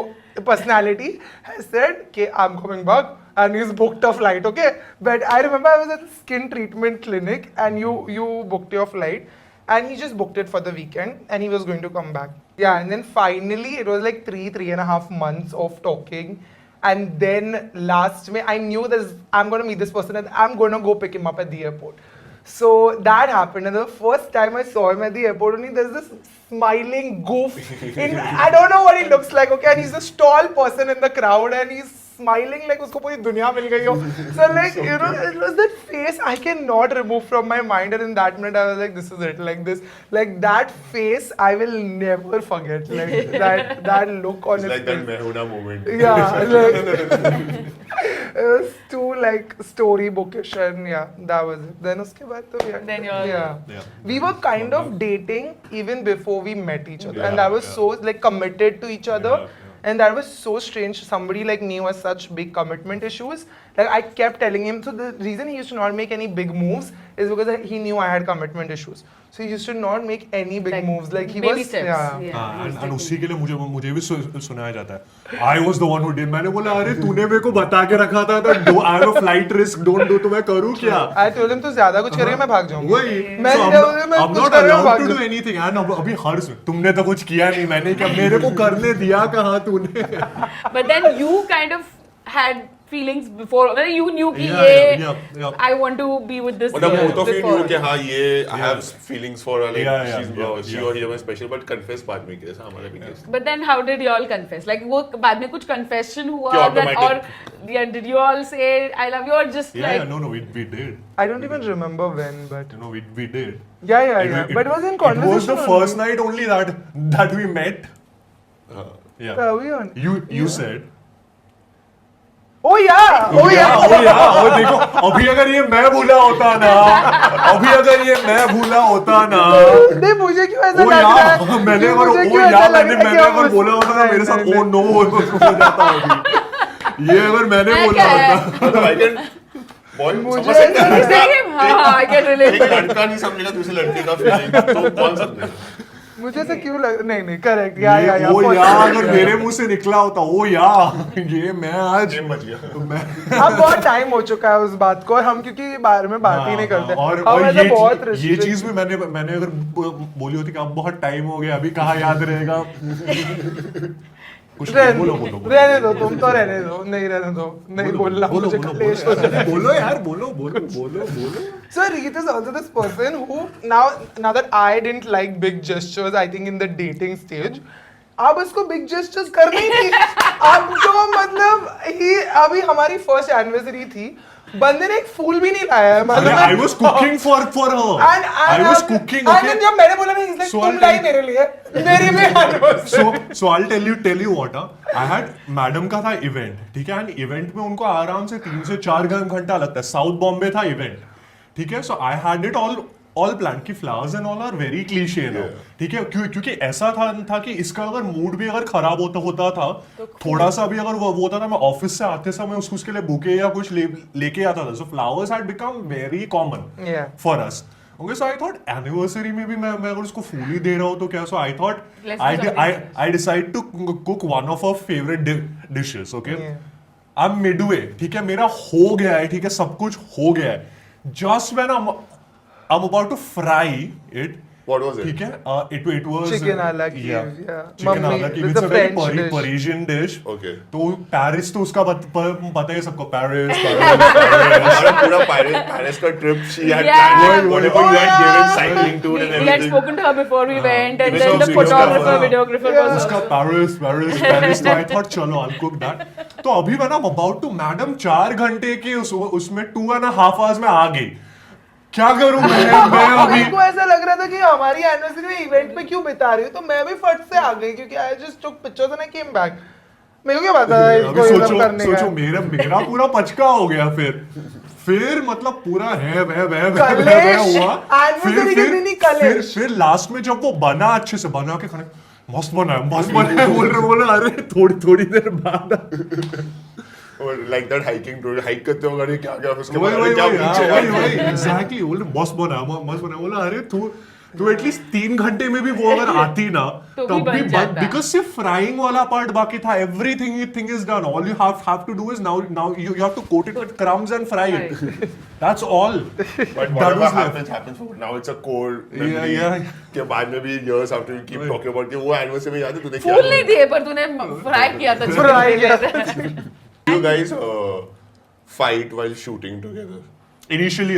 A: personality has said, "Okay, I'm coming back," and he's booked a flight. Okay, but I remember I was at the skin treatment clinic, and you booked your flight. And he just booked it for the weekend and he was going to come back. Yeah, and then finally it was like 3.5 months of talking. And then last May, I knew this, I'm going to meet this person and I'm going to go pick him up at the airport. So that happened. And the first time I saw him at the airport, only there's this smiling goof. I don't know what he looks like, okay? And he's a tall person in the crowd and he's smiling like usko puri dunya mil gayi ho. So like, you know, it was that face I cannot remove from my mind. And in that minute, I was like, this is it. Like this, like that face, I will never forget. Like that look on
D: It's
A: his
D: like that
A: face.
D: Mehuna moment.
A: Yeah, like it was too like storybookish and yeah, that was it. Then uske baad to yeah.
C: Then you're-
A: yeah.
B: Yeah.
A: We were kind of dating even before we met each other,
B: Yeah,
A: and that was
B: yeah.
A: so like committed to each other.
B: Yeah, yeah.
A: And that was so strange. Somebody like me who has such big commitment issues. Like I kept telling him. So the reason he used to not make any big moves is because he knew I had commitment issues. So he used to not make any big
C: Like
A: moves. Like he
C: baby
A: was
C: steps.
A: yeah.
C: Yeah,
B: हाँ,
C: he was
B: and
C: taking-
B: उसी के लिए मुझे भी सुनाया जाता है I was the one who did. मैंने बोला अरे तूने मेरे को बता के रखा था I have a flight risk, don't do, तो मैं करूँ क्या?
A: I told him तू ज्यादा कुछ करेगा मैं भाग जाऊंगा.
B: वही
A: मैं
B: So
A: मैं
B: I'm
A: कुछ
B: not
A: करेगा,
B: allowed
A: भाग
B: to do
A: जाऊंगा.
B: anything. And अभी हर्ष तुमने तो कुछ किया नहीं, मैंने क्या मेरे को करने दिया कहाँ तूने?
C: But then you kind of had feelings before. Well, you knew कि
B: Yeah,
C: ये
B: yeah.
C: I want to be with this
D: But the
C: girl
D: both of you
C: before.
D: knew कि हाँ ये I have feelings for her, like
B: Yeah,
D: she's
B: yeah,
D: she
B: yeah.
D: or he are my special, but confess बाद में कैसा हमारा भी case.
C: But then how did you all confess? Like वो बाद में कुछ confession हुआ
D: क्या
C: that
D: automatic?
C: or yeah, did you all say I love you or just
B: Yeah,
C: like
B: no, we did.
A: I don't even remember when, but
B: You know, we did.
A: yeah. But it was in conversation.
B: It was the first night only that we met. Yeah.
A: Are we on?
B: You said.
A: Oh yeah. Oh yeah.
B: और देखो अभी अगर ये मैं भूला होता ना
A: नहीं मुझे क्यों ऐसा
B: ओ
A: लग रहा है?
B: यार मैंने अगर
A: मुझे
B: ओ
A: क्यों
B: यार
A: ऐसा लग
B: मैंने
A: रहा है
B: मैंने
A: कि
B: अगर
A: हम
B: बोला होता ना मेरे साथ
A: नहीं,
B: ओ नो हो जाता अभी ये अगर मैंने
C: मैं
B: बोला
C: क्या है?
B: होता
D: I can boy
A: मुझे
D: समझ सकते
A: ऐसा
D: हैं
C: He's saying, हाँ, I can relate.
D: एक लड़का नहीं समझेगा दूसरे लड़के का फीलिंग तो कौन समझेगा?
A: मुझे ऐसा क्यों लग नहीं करेक्ट या
B: ओ या अगर मेरे मुंह से निकला होता ओ या ये मैं आज
D: गेम बच गया.
B: तो मैं
A: अब बहुत टाइम हो चुका है उस बात को और हम क्योंकि ये बारे में बात ही नहीं करते
B: और
A: हम ऐसे बहुत
B: ये
A: restrict-
B: चीज में मैंने अगर बोली होती कि अब बहुत टाइम हो गया अभी कहाँ याद रहेगा कुछ नहीं, बोलो
A: रहने दो तुम तो रहने दो नहीं रहने दो नहीं बोलना मुझे कलेश हो जाएगा।
B: बोलो यार बोलो
A: So Reet is also this person who now that I didn't like big gestures, I think in the dating stage, अब उसको बिग जेस्चर्स करनी थी। अब तो मतलब ही अभी हमारी फर्स्ट एनिवर्सरी थी, बंदे ने एक फूल भी नहीं लाया है, मतलब
B: I was cooking for her. I was cooking.
A: And
B: Okay.
A: जब मैंने बोला ना, he's like,
B: So
A: तुम
B: I'll
A: लाई
B: tell-
A: मेरे लिए, मेरी भी anniversary.
B: So I'll tell you what. I had madam का था इवेंट, ठीक है, एंड इवेंट में उनको आराम से 3 से 4 घंटा लगता है। साउथ बॉम्बे था इवेंट, ठीक है। So I had it all plan की flowers and all are very cliche now, ठीक है, क्योंकि ऐसा था कि इसका अगर मूड भी अगर खराब होता था, थोड़ा सा भी अगर वो होता था, मैं ऑफिस से आते समय उसके लिए बुके या कुछ लेके आता था। सो flowers had become very common
A: Yeah.
B: For us. Okay, so I thought anniversary में भी मैं अगर उसको फूल ही दे रहा हूँ तो क्या। So I thought
C: Let's do something
B: I decide to cook one of our favorite dishes. Okay,
A: Yeah.
B: I'm midway, ठीक है, मेरा हो गया है, ठीक है, सब कुछ हो गया है। Just when I'm about to fry it,
D: What was it?
B: ठीक है, it was
A: Chicken à la Kiev,
B: yeah.
A: yeah.
B: Chicken à
A: Mummy,
B: la Kiev.
A: with
B: It's
A: the
B: a very
A: French dish.
B: Parisian dish.
D: Okay.
B: तो Paris तो उसका पता है सबको, Paris
D: हमारा पूरा Paris का trip she had
C: Yeah.
D: planned, whatever you had given cycling to it and
C: We had
D: everything.
C: spoken to her before we went, and
D: Even
C: then the
D: some
C: photographer,
B: videos-
C: videographer was
B: उसका
C: also.
B: Paris तो I thought चलो I'll cook that। तो अभी मैं ना about to madam 4 घंटे के उसमें 2.5 hours में आ गई। क्या करूं मैं अभी।
A: मेरे को ऐसा लग रहा था कि हमारी एनिवर्सरी में इवेंट पे क्यों बिता रही हो, तो मैं भी फट से आ गई, क्योंकि I just took pictures and I came back. मेरे को क्या पता है
B: अभी
A: इसको ये सब करने
B: सोचो
A: का।
B: मेरा पूरा पचका हो गया। फिर मतलब पूरा है
A: कलेश,
B: हुआ।
A: anniversary के दिन ही कलेश।
B: फिर लास्ट में जब वो बना, अच्छे से बना के खाने, मस्त बना है बोल रहे अरे थोड़ी देर बाद
D: Or like that hiking tour, hike करते हो अरे क्या उसके
B: वही
D: बाद अरे क्या पीछे है।
B: वही एग्जैक्टली बोल रहे मस्त बना बोला अरे तू एटलीस्ट 3 घंटे में भी वो अगर आती ना
C: तो भी
B: तब भी
C: बन जाता।
B: बिकॉज सिर्फ फ्राइंग वाला पार्ट बाकी था। Everything is done, all you have to do is now you have to coat it with crumbs and fry it, that's all.
D: But whatever happens. Now it's a core memory.
B: Yeah.
D: के बाद में भी years after you keep talking about कि वो anniversary में याद है तूने
C: फूल नहीं दिए, पर तूने फ्राई किया था।
A: Fry किया
D: Do you guys fight while shooting together?
B: Initially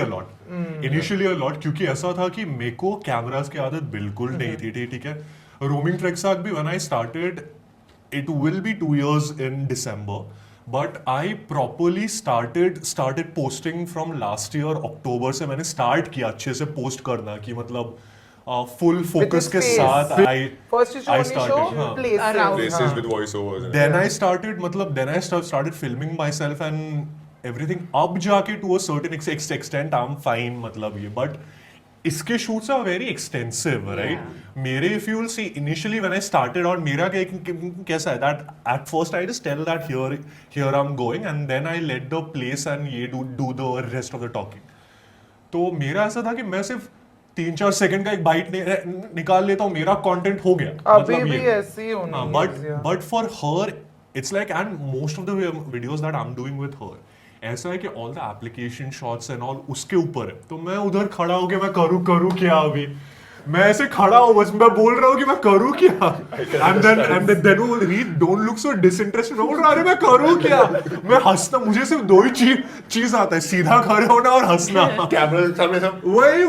B: a lot क्योंकि ऐसा था कि मेरे को कैमरास की आदत बिल्कुल नहीं थी, ठीक है। रोमिंग ट्रेक साथ भी when I started, it will B 2 years in December, but I properly started posting from last year अक्टूबर से मैंने स्टार्ट किया अच्छे से पोस्ट करना, कि मतलब फुल फोकस के
A: space.
B: साथ
A: First you
B: I
A: only show
B: started, हाँ।
A: places.
C: Around.
D: Places with voiceovers. and-
B: Then I started filming myself and everything. अब जाके to a certain extent I'm fine, मतलब ये, but इसके shoots are very extensive, right? मेरे if you will see initially when I started out, मेरा कैसा है that at first I just tell that here I'm going and then I let the place and ये do the rest of the talking. तो मेरा ऐसा था कि मैं सिर्फ 3-4 सेकंड का एक बाइट निकाल लेता हूँ, मेरा कंटेंट हो गया।
A: अभी
B: मतलब
A: भी
B: ये।
A: ऐसे ही होना है।
B: But for her, it's like, and most of the videos that I'm doing with her, ऐसा है कि all the application shots and all उसके ऊपर है, तो मैं उधर खड़ा होके मैं करूँ क्या अभी, मैं ऐसे खड़ा हूँ बस, मैं बोल रहा हूँ कि मैं करूँ क्या, and then वो read don't look so disinterested, मैं बोल रहा अरे मैं करूँ क्या, मैं हंसना, मुझे सिर्फ 2 ही चीज आता है, सीधा खड़े होना और हंसना।
D: Camera के सामने सब
B: वही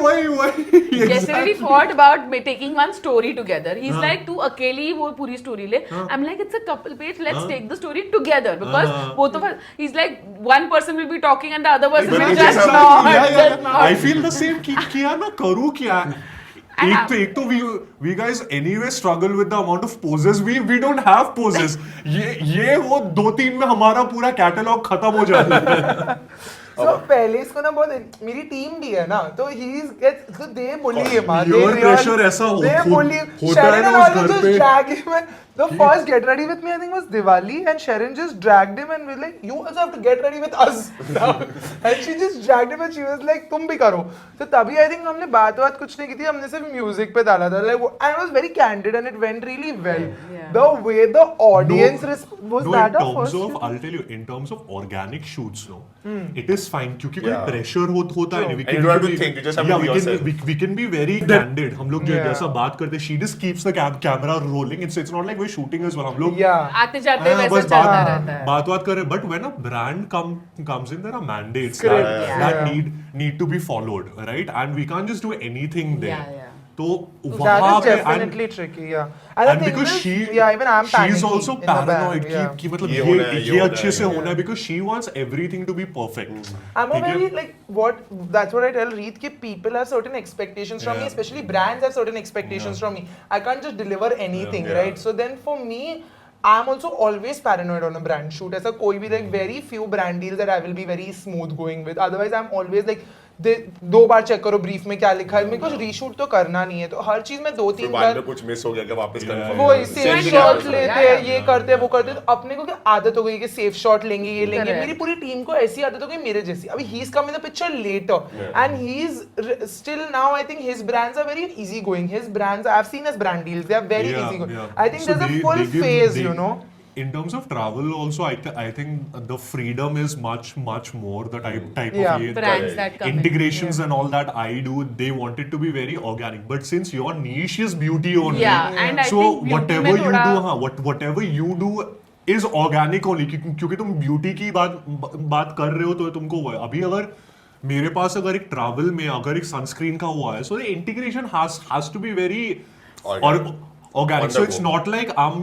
C: Yesterday we fought about taking one story together. He's like, तू अकेली वो पूरी story ले. I'm like, it's a couple page. Let's take the story together because both of us. He's like, one person will be talking and the other person will just nod. Just nod.
B: I feel the same कि यार मैं करूँ क्या। एक तो we guys anyway struggle with the amount of poses. We don't have poses. ये वो 2-3 में हमारा पूरा कैटलॉग खत्म हो जाता है।
A: So पहले इसको ना बहुत, मेरी टीम भी है ना, तो so they bully him.
B: Peer pressure ऐसा होता है ना उस घर पे।
A: drag him and the first get ready with me I think was Diwali, and Sharon just dragged him and was like, you also have to get ready with us now. And she just dragged him and she was like, तुम भी करो। तो तभी I think हमने बात कुछ नहीं की थी, हमने सिर्फ म्यूजिक पे डाला था, like, and it was very candid and it went really well.
C: Yeah.
A: The way the audience was
B: No,
A: that
B: in
A: our
B: terms
A: first
B: of,
A: shoot?
B: I'll tell you, in terms of organic shoots, no, it is fine क्योंकि कोई
D: Yeah.
B: pressure होता है नहीं. We
D: And you don't have to
B: be-
D: think, you just have to
B: yeah,
D: be yourself.
B: we can be very candid. हम लोग
A: Yeah.
B: जैसा बात करते, she just keeps the camera rolling. It's not like we're shooting as well. हम लोग
A: Yeah.
C: आते जाते
B: हाँ,
C: वैसा
B: बस
C: चलता रहता है.
B: बात कर रहे, but when a brand comes in, there are mandates
A: Script,
B: that
A: yeah.
B: need to be followed, right? And we can't just do anything there.
C: Yeah.
B: तो
A: That
B: वहाँ
A: is
B: पे
A: definitely tricky, yeah. And the
B: and
A: thing
B: because
A: is,
B: she
A: yeah, even I'm
B: she's
A: panicking
B: also
A: in the back,
B: paranoid
A: yeah.
B: कि मतलब
D: ये होना है,
B: ये
D: ये होना
B: अच्छे से
D: है,
B: होना है because she wants everything to be perfect.
A: I'm a
B: ठीक है?
A: very like what that's what I tell Reet ki people have certain expectations from me,
B: Yeah.
A: especially brands have certain expectations from me. I can't just deliver anything,
B: Yeah.
A: right? So then for me, I'm also always paranoid on a brand shoot. ऐसा कोई भी like very few brand deals that I will be very smooth going with. Otherwise, I'm always like दो बार check करो brief में क्या लिखा है, मेरे को रीशूट तो करना नहीं है, तो हर चीज में दो
D: फिर
A: तीन
D: बाद
A: बार
D: में कुछ मिस हो गया क्या वापस कंफर्म
A: वो सेफ शॉट लेते हैं,
C: Yeah.
A: ये करते हैं, वो करते हैं, तो अपने को क्या आदत हो गई कि सेफ शॉट लेंगे, ये लेंगे.
C: Correct.
A: मेरी पूरी टीम को ऐसी आदत हो गई मेरे जैसी. अभी he is coming the picture later and he is still now I think his brands are very easy going. His brands I have seen his brand deals, they are very
B: Yeah,
A: easy going.
B: yeah.
A: I think
B: So
A: there is
B: they-
A: a full
B: they give-
A: phase,
B: they-
A: you know.
B: In terms of travel, also, I think the freedom is much more the type
A: Yeah.
B: of
C: Brands that come in.
B: integrations and all that I do. They want it to be very organic, but since your niche is beauty only,
C: Yeah, and I
B: so
C: think beauty
B: whatever
C: में
B: you
C: थोड़ा-
B: do, whatever you do is organic only. क्योंकि तुम beauty की बात कर रहे हो तो तुमको वो है. अभी अगर मेरे पास अगर एक ट्रैवल में अगर एक सनस्क्रीन का हुआ है, so the integration has to be very
D: Organic.
B: organic. So it's
D: Wonderful.
B: not like I'm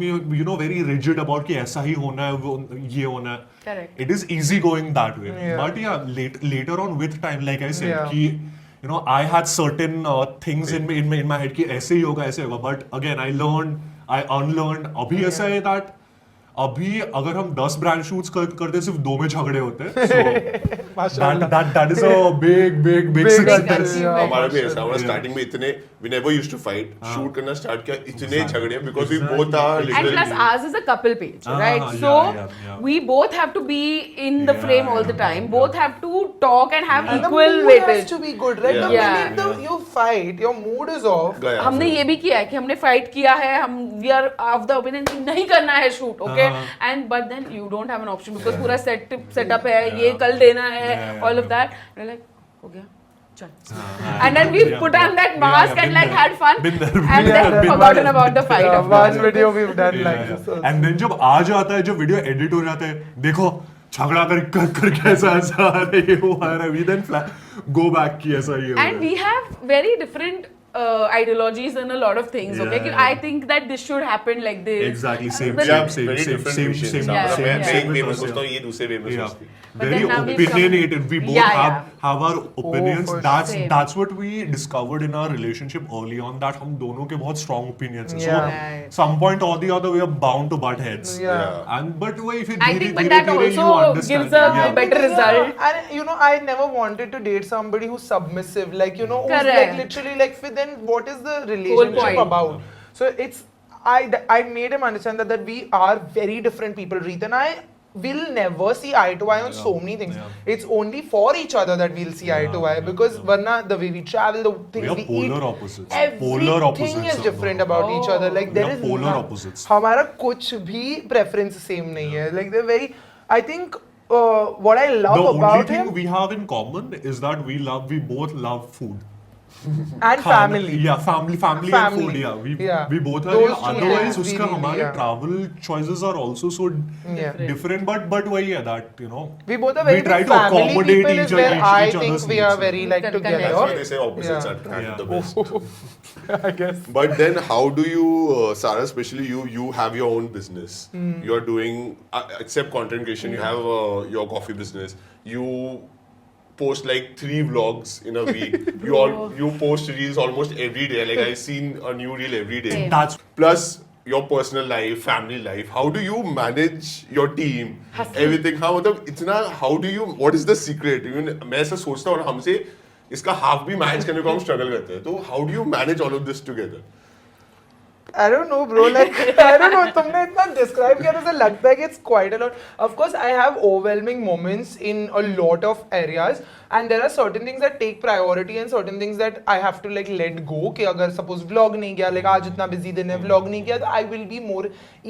B: very rigid about कि ऐसा ही होना है, ये होना है.
C: Correct.
B: It is easy going that way.
A: Yeah.
B: But yeah, later on with time, like I said,
A: Yeah.
B: कि I had certain things in my head कि ऐसे ही होगा. But again, I learned, I unlearned. अभी ऐसा है that अभी अगर हम 10 ब्रांड शूट्स करते सिर्फ 2 में झगड़े होते हैं. So that is a big success.
A: Yeah.
D: हमारा भी ऐसा हमारा स्टार्टिंग में इतने we never used to fight shoot करना स्टार्ट किया इतने झगड़े because we both are
C: And
D: literally
C: plus ours is a couple page,
B: Ah,
C: right?
B: yeah,
C: So
B: yeah.
C: we both have to be in the
B: Yeah,
C: frame all the
B: yeah,
C: time.
B: yeah.
C: Both have to talk and have
A: And the
C: equal
A: mood has
C: weightage.
A: to be good, right?
D: Yeah.
A: The
C: Yeah.
A: minute you fight, your mood is off.
D: गया
C: हमने ये भी किया है कि हमने fight किया है, हम we are of the opinion कि नहीं करना है shoot, okay, and but then you don't have an option because पूरा सेटअप है, ये कल देना है, ऑल ऑफ दैट, लाइक हो गया चल, and then we put on that mask and like had fun
B: Been there,
C: and then forgotten about the fight.
A: Yeah,
C: of
A: one
C: course.
A: video we've done like this. also.
B: And then जब आ जाता है, जब video edit हो जाता है, देखो झगड़ा कर कैसा ऐसा अरे ये हुआ है, वी देन गो बैक की ऐसा ये
C: And we have very different ideologies in a lot of things. Okay,
B: Yeah.
C: I think that this should happen like this.
B: Exactly, same,
C: But-
D: We have
B: same,
D: very
B: same,
D: different
B: same,
D: visions.
B: same,
C: Yeah,
D: मैं
C: yeah.
D: एक वे में
B: with us,
D: सोचता हूँ
B: yeah.
D: ये दूसरे वे में
B: Yeah.
D: सोचती है
C: But
B: Very
C: then now we've
B: opinionated. We both
C: Yeah,
B: have our opinions.
A: for
B: That's
C: same.
B: that's what we discovered in our relationship early on. That हम दोनों के बहुत strong opinions हैं.
A: Yeah.
B: So
C: Right.
B: some point or the other we are bound to butt heads.
A: Yeah.
B: And but why if you
C: I think but that also gives a
B: yeah.
C: better result.
A: And you know, I never wanted to date somebody who's submissive, like you know, who's
C: Correct.
A: like literally like. Then what is the relationship
C: point.
A: about? So it's I made him understand that we are very different people. Reet and I will never see eye to eye on so many things.
B: Yeah.
A: It's only for each other that we'll see eye to eye because varna the way we travel, the things
B: are
A: we
B: polar
A: eat,
B: opposites.
A: everything
B: Polar opposites
A: is
B: हम
A: different
B: दोनों।
A: about each other. Like
B: We
A: there
B: are
A: is
B: polar
A: no-
B: opposites.
A: हमारा कुछ भी preference same नहीं है. Like they're very. I think what I love
B: The only
A: about
B: thing
A: him
B: we have in common is that we both love food.
A: and family.
B: Yeah, family and
A: Family.
B: food. Yeah,
A: Yeah.
B: we both are.
A: Those
B: Yeah,
A: two
B: otherwise,
A: things we
B: उसका
A: really,
B: हमारे
A: yeah.
B: travel choices are also so
A: Yeah.
B: different. But वही है that
A: We both are very
B: we try
A: big
B: to
A: family
B: accommodate
A: people
B: each
A: is where I
B: each
A: think
B: other's
A: we are
B: needs.
A: very like
C: Connect.
A: together.
D: That's why they say opposites
A: Yeah.
D: attract
B: Yeah.
D: the best.
A: I guess.
D: But then, how do you, Sarah, especially you have your own business. You are doing, except content creation, you have your coffee business. You post like 3 vlogs in a week. You post reels almost every day. Like I've seen a new reel every day.
C: Same.
B: That's
D: Plus your personal life, family life. How do you manage your team? Everything. हाँ मतलब इतना how do you? What is the secret? Even मैं ऐसा सोचता हूँ हमसे इसका half भी मैनेज करने को हम स्ट्रगल करते हैं. तो how do you manage all of this together?
A: I don't know, bro. Like, I don't know. तुमने इतना describe किया तो ऐसा लगता है कि it's quite a lot. Of course, I have overwhelming moments in a lot of areas, and there are certain things that take priority and certain things that I have to like let go. कि अगर suppose vlog नहीं किया, like आज इतना busy दिन है, vlog नहीं किया, तो I will be more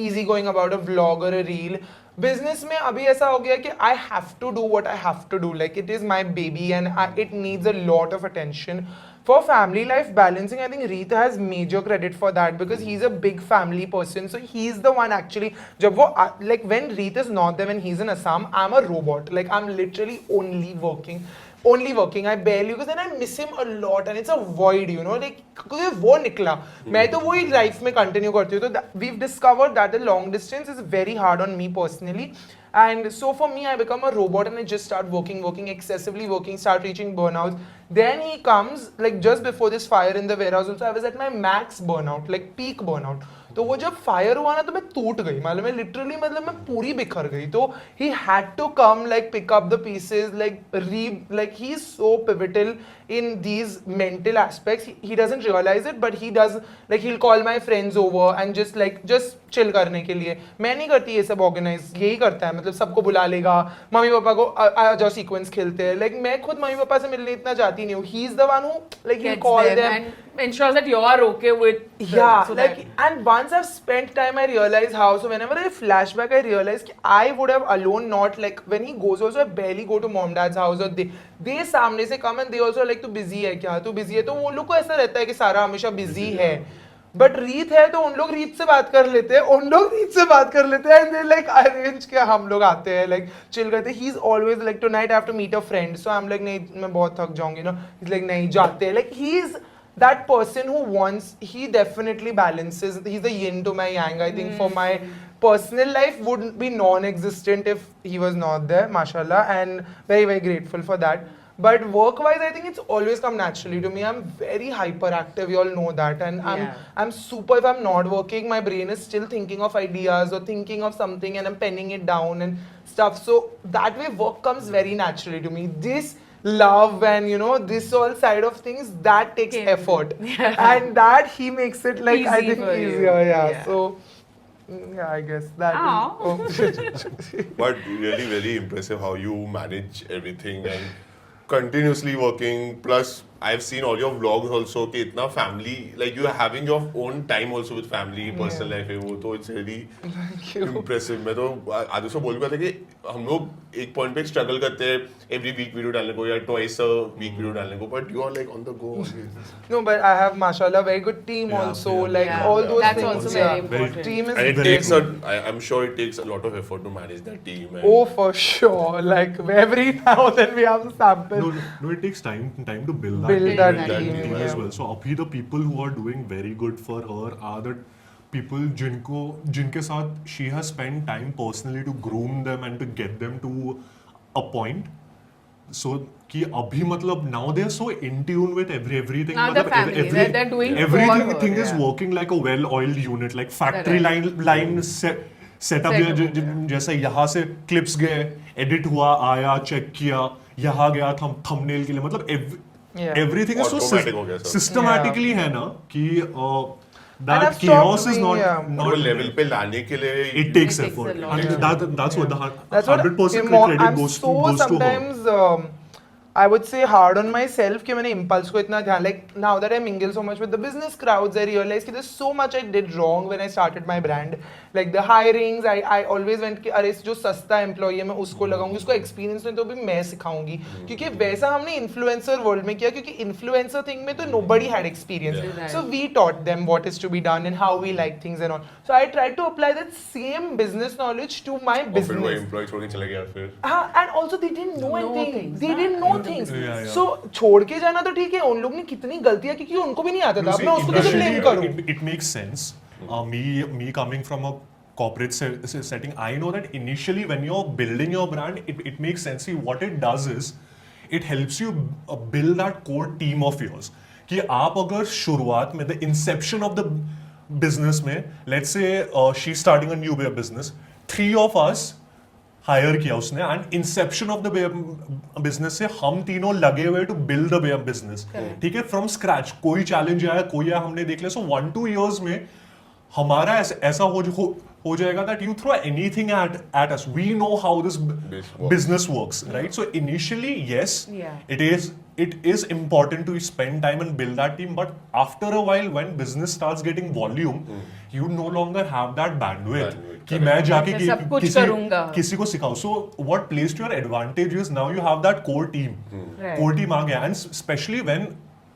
A: easy going about a vlog or a reel. Business में अभी ऐसा हो गया कि I have to do what I have to do. Like it is my baby and it needs a lot of attention. For family life balancing, I think Reeta has major credit for that because he's a big family person. So he's the one actually. जब वो like when Reeta is not there, when he's in Assam, I'm a robot. Like I'm literally only working. only working. I barely, because then I miss him a lot and it's a void, you know, like क्योंकि वो निकला मैं तो वही life में continue करती हूँ. तो we've discovered that the long distance is very hard on me personally. And so for me, I become a robot and I just start working, excessively working, start reaching burnouts. Then he comes, like just before this fire in the warehouse also, I was at my max burnout, like peak burnout. तो वो जब fire हुआ ना तो मैं टूट गई, मालूम है, लिटरली मतलब मैं पूरी बिखर गई. तो he had to come, like pick up the pieces, like he's so pivotal in these mental aspects. He doesn't realize it, but he does. Like he'll call my friends over and just chill करने के लिए. मैं नहीं करती ये सब organize, यही करता है, मतलब सबको बुला लेगा, मम्मी पापा को आ जाओ सीक्वेंस खेलते हैं. Like मैं खुद मम्मी पापा से मिलने इतना जाती नहीं हूँ. He's the one who like he'll
C: Gets
A: call
C: them
A: them
C: and ensures that you are okay with them,
A: yeah,
C: so
A: like,
C: that-
A: and once I've spent time, I realize how. So whenever I flashback, I realize कि I would have alone not, like when he goes also, I barely go to mom dad's house, or they सामने से come and they also like तू busy है क्या, तू busy है, तो वो लोग को ऐसा रहता है कि सारा हमेशा busy है. बट रीत है तो उन लोग रीत से बात कर लेते हैं, उन लोग रीत से बात कर लेते हैं, एंड लाइक अरेंज के हम लोग आते हैं, लाइक चिल करते हैं. He is always like tonight I have to meet a friend, so I am like नहीं मैं बहुत थक जाऊंगी ना, इज लाइक नहीं जाते हैं. Like he is that person who wants, he definitely balances, he's the yin to my yang. I think for my personal life would be non-existent if he was not there, mashallah, and very very grateful for that. But work wise, I think it's always come naturally to me. I'm very hyperactive, you all know that, and I'm super. If I'm not working, my brain is still thinking of ideas or thinking of something and I'm penning it down and stuff. So that way work comes very naturally to me. This love and you know this all side of things, that takes effort, and that he makes it like
C: Easy
A: I think
C: for you.
A: easier. Yeah.
C: Yeah.
A: So yeah, I guess that
C: Aw.
A: is.
D: But really very impressive how you manage everything and continuously working. Plus I've seen all your vlogs also कि इतना family, like you are having your own time also with family, personal life है वो, तो it's really impressive. मैं तो आदि से बोल रहा था कि हम लोग एक point पे struggle करते हैं every week video डालने को या twice a week video डालने को, but you are like on the go always.
A: No, but I have mashallah very good team
B: Yeah,
A: also,
B: yeah.
A: like
C: Yeah.
A: all those
C: That's
A: things.
C: also
A: yeah.
C: very important.
A: Team is
D: And it
A: very
D: takes
A: good.
D: I'm sure it takes a lot of effort to manage that team. And
A: Oh, for sure. Like every now and then we have sample.
B: No, it takes time to build that
A: Build
B: team,
A: that
B: team
A: team,
B: as
A: yeah.
B: well. So abhi the people who are doing very good for her are the people जिनके साथ she has spent time personally to groom them and to get them to a point. So कि अभी मतलब now they are so in tune with everything.
C: Now the
B: मतलब
C: family, they're doing
B: everything
C: for her,
B: thing is
C: yeah.
B: working like a well-oiled unit, like factory
C: Correct.
B: line setup जैसे यहाँ से clips गए, edit हुआ, आया, check किया, यहाँ गया thumbnail के लिए, मतलब everything is so
D: Automatic हो गया सब.
B: systematically है ना कि
A: And
B: that
A: I've stopped
B: chaos is
A: being,
B: not
A: yeah.
D: वो
B: not
D: level पे लाने के लिए
B: it takes
C: It takes a
B: effort.
C: lot.
B: And that's what the
A: That's what
B: 100%
A: I'm
B: credit goes
A: so
B: to her.
A: sometimes I would say hard on myself कि मैंने impulse को इतना ध्यान, like now that I mingle so much with the business crowds, I realize कि there's so much I did wrong when I started my brand. Like the hirings, I always went कि अरे जो सस्ता employee है मैं उसको लगाऊंगी, उसको experience नहीं तो भी मैं सिखाऊंगी, क्योंकि वैसा हमने influencer world में किया, क्योंकि influencer thing में तो nobody had experience.
C: Yeah.
A: So we taught them what is to be done and how we like things and all. So I tried to apply that same business knowledge to my
D: और फिर वो
A: business.
D: employee छोड़ के चला गया फिर.
A: And also they didn't know
C: Know
A: anything.
C: things,
A: They
C: ना?
A: didn't know
C: Yeah,
A: things.
B: yeah.
A: So छोड़ के जाना तो ठीक है, उन लोग ने कितनी गलतियां की, क्योंकि उनको भी नहीं आता था. अब मैं उसको कैसे blame करूं?
B: It makes sense. Me coming from a corporate setting, I know that initially when you're building your brand, it makes sense. See, what it does is it helps you build that core team of yours. कि आप अगर शुरुआत में the inception of the business में, let's say she's starting a new business, 3 of us higher किया उसने, and Inception of the business से हम तीनों लगे हुए टू बिल्ड द बिजनेस, ठीक है, फ्रॉम स्क्रैच. कोई चैलेंज आया, कोई आया, हमने देख लिया. सो 1-2 years में हमारा ऐसा हो जाएगा that you throw anything at us, we know how this business works, right? So initially, yes, it is important to spend time and build that team, but after a while when business starts getting volume, you no longer have that bandwidth कि मैं जाके
C: सब कुछ करूंगा.
B: किसी को सिखाऊं. So what plays to your advantage is now you have that core team.
C: Right.
B: Core team आ गया, and especially when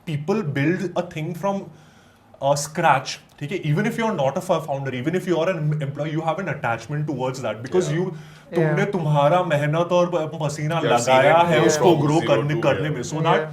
B: people build a thing from scratch, ठीक है, even if you're not a founder, even if you're an employee, you have an attachment towards that because तुमने तुम्हारा मेहनत और पसीना
D: You have seen
B: लगाया
D: it
B: है
D: grow
B: उसको
D: from
B: ग्रो
D: 0 to
B: करने में, so that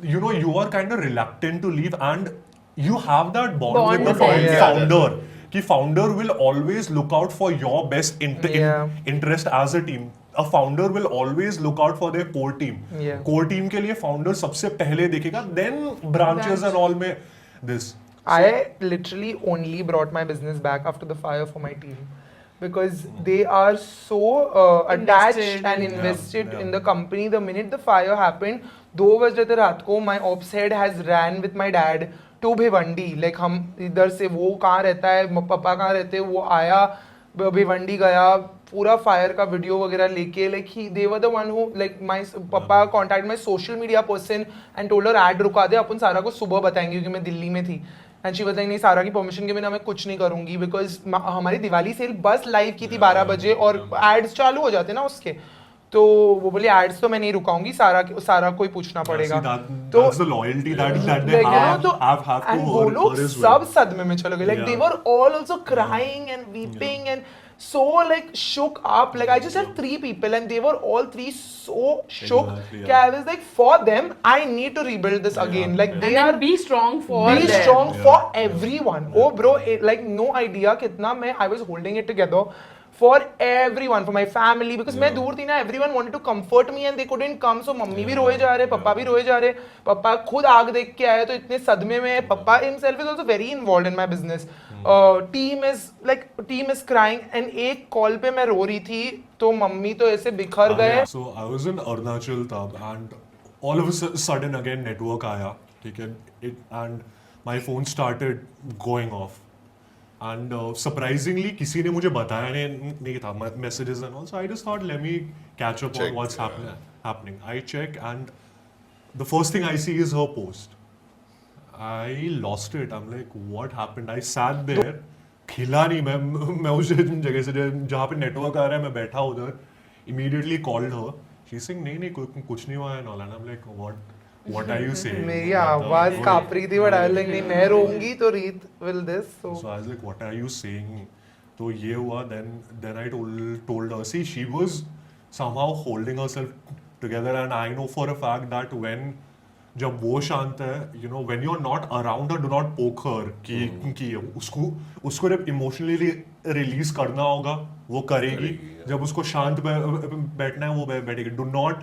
B: you are kind of reluctant to leave and you have that bond with the
C: Bond with
B: founder कि founder will always look out for your best interest as a team. A founder will always look out for their core team. Core team के लिए founder सबसे पहले देखेगा, then branches and all में this.
A: I literally only brought my business back after the fire for my team because they are so attached
C: Invested
A: and
C: in-
A: invested
B: Yeah.
A: in the company. The minute the fire happened, 2 बज रहे थे रात को, my ops head has ran with my dad to Bhiwandi. Like हम इधर से, वो कहाँ रहता है, पापा कहाँ रहते हैं, वो आया भिवंडी गया, पूरा फायर का वीडियो वगैरह लेके, like they were the one who, like my पापा contact my social media person and told her ad रुका दे, अपन सारा को सुबह बताएंगे क्योंकि मैं दिल्ली में थी. एंड शी वाज लाइक नहीं, सारा की परमिशन के बिना मैं कुछ नहीं करूंगी बिकॉज हमारी दिवाली सेल बस लाइव की थी 12 बजे और एड्स चालू हो जाते ना उसके, तो वो बोली एड्स तो मैं नहीं रुकाऊंगी, सारा कोई पूछना पड़ेगा. तो
B: that's the loyalty that they
A: like, you know,
B: have
A: तो
B: to
A: and वो
B: her
A: लोग
B: as well.
A: सब सदमे में चले गए. Like they
B: Yeah.
A: were all also crying and weeping and so like shook up. Like I just had 3 people and they were all 3 so shook.
B: Exactly, yeah.
A: कि I was like, for them, I need to rebuild this again. Like
C: And
A: they
C: then
A: are
C: be strong for
A: be
C: them.
A: strong
B: Yeah.
A: for everyone. Oh bro, like no idea कितना मैं I was holding it together for everyone, for my family because मैं दूर थी ना. Everyone wanted to comfort me and they couldn't come. So mummy भी रोए जा रहे, पापा भी रोए जा रहे. पापा खुद आग देख के आए तो इतने सदमे में. पापा himself is also very involved in my business. Team is crying and एक कॉल पे मैं रो रही थी तो मम्मी तो ऐसे बिखर गए.
B: So I was in Arunachal tab and all of a sudden again network आया, ठीक है, and my phone started going off and surprisingly किसी ने मुझे बताया नहीं था messages and all, so I just thought let me catch up
D: Check,
B: on what's
D: yeah.
B: happening. I check and the first thing I see is her post. I lost it. I'm like, what happened? I sat there, खिला नहीं मैं उस जगह से जहाँ पे network आ रहा है मैं बैठा उधर. Immediately called her. She's saying नहीं कुछ नहीं हुआ है and all. And I'm like, what are you saying?
A: मेरी आवाज कांप रही थी बट आई लाइक नहीं मैं रोऊंगी तो रीत will this.
B: So I was like, what are you saying? तो ये हुआ. Then I told her. See, she was somehow holding herself together and I know for a fact that when जब वो शांत है, you know, when you're not around her, do not poke her कि उसको जब emotionally release करना होगा वो करेगी. जब उसको शांत बैठना है वो बैठेगी. Do not,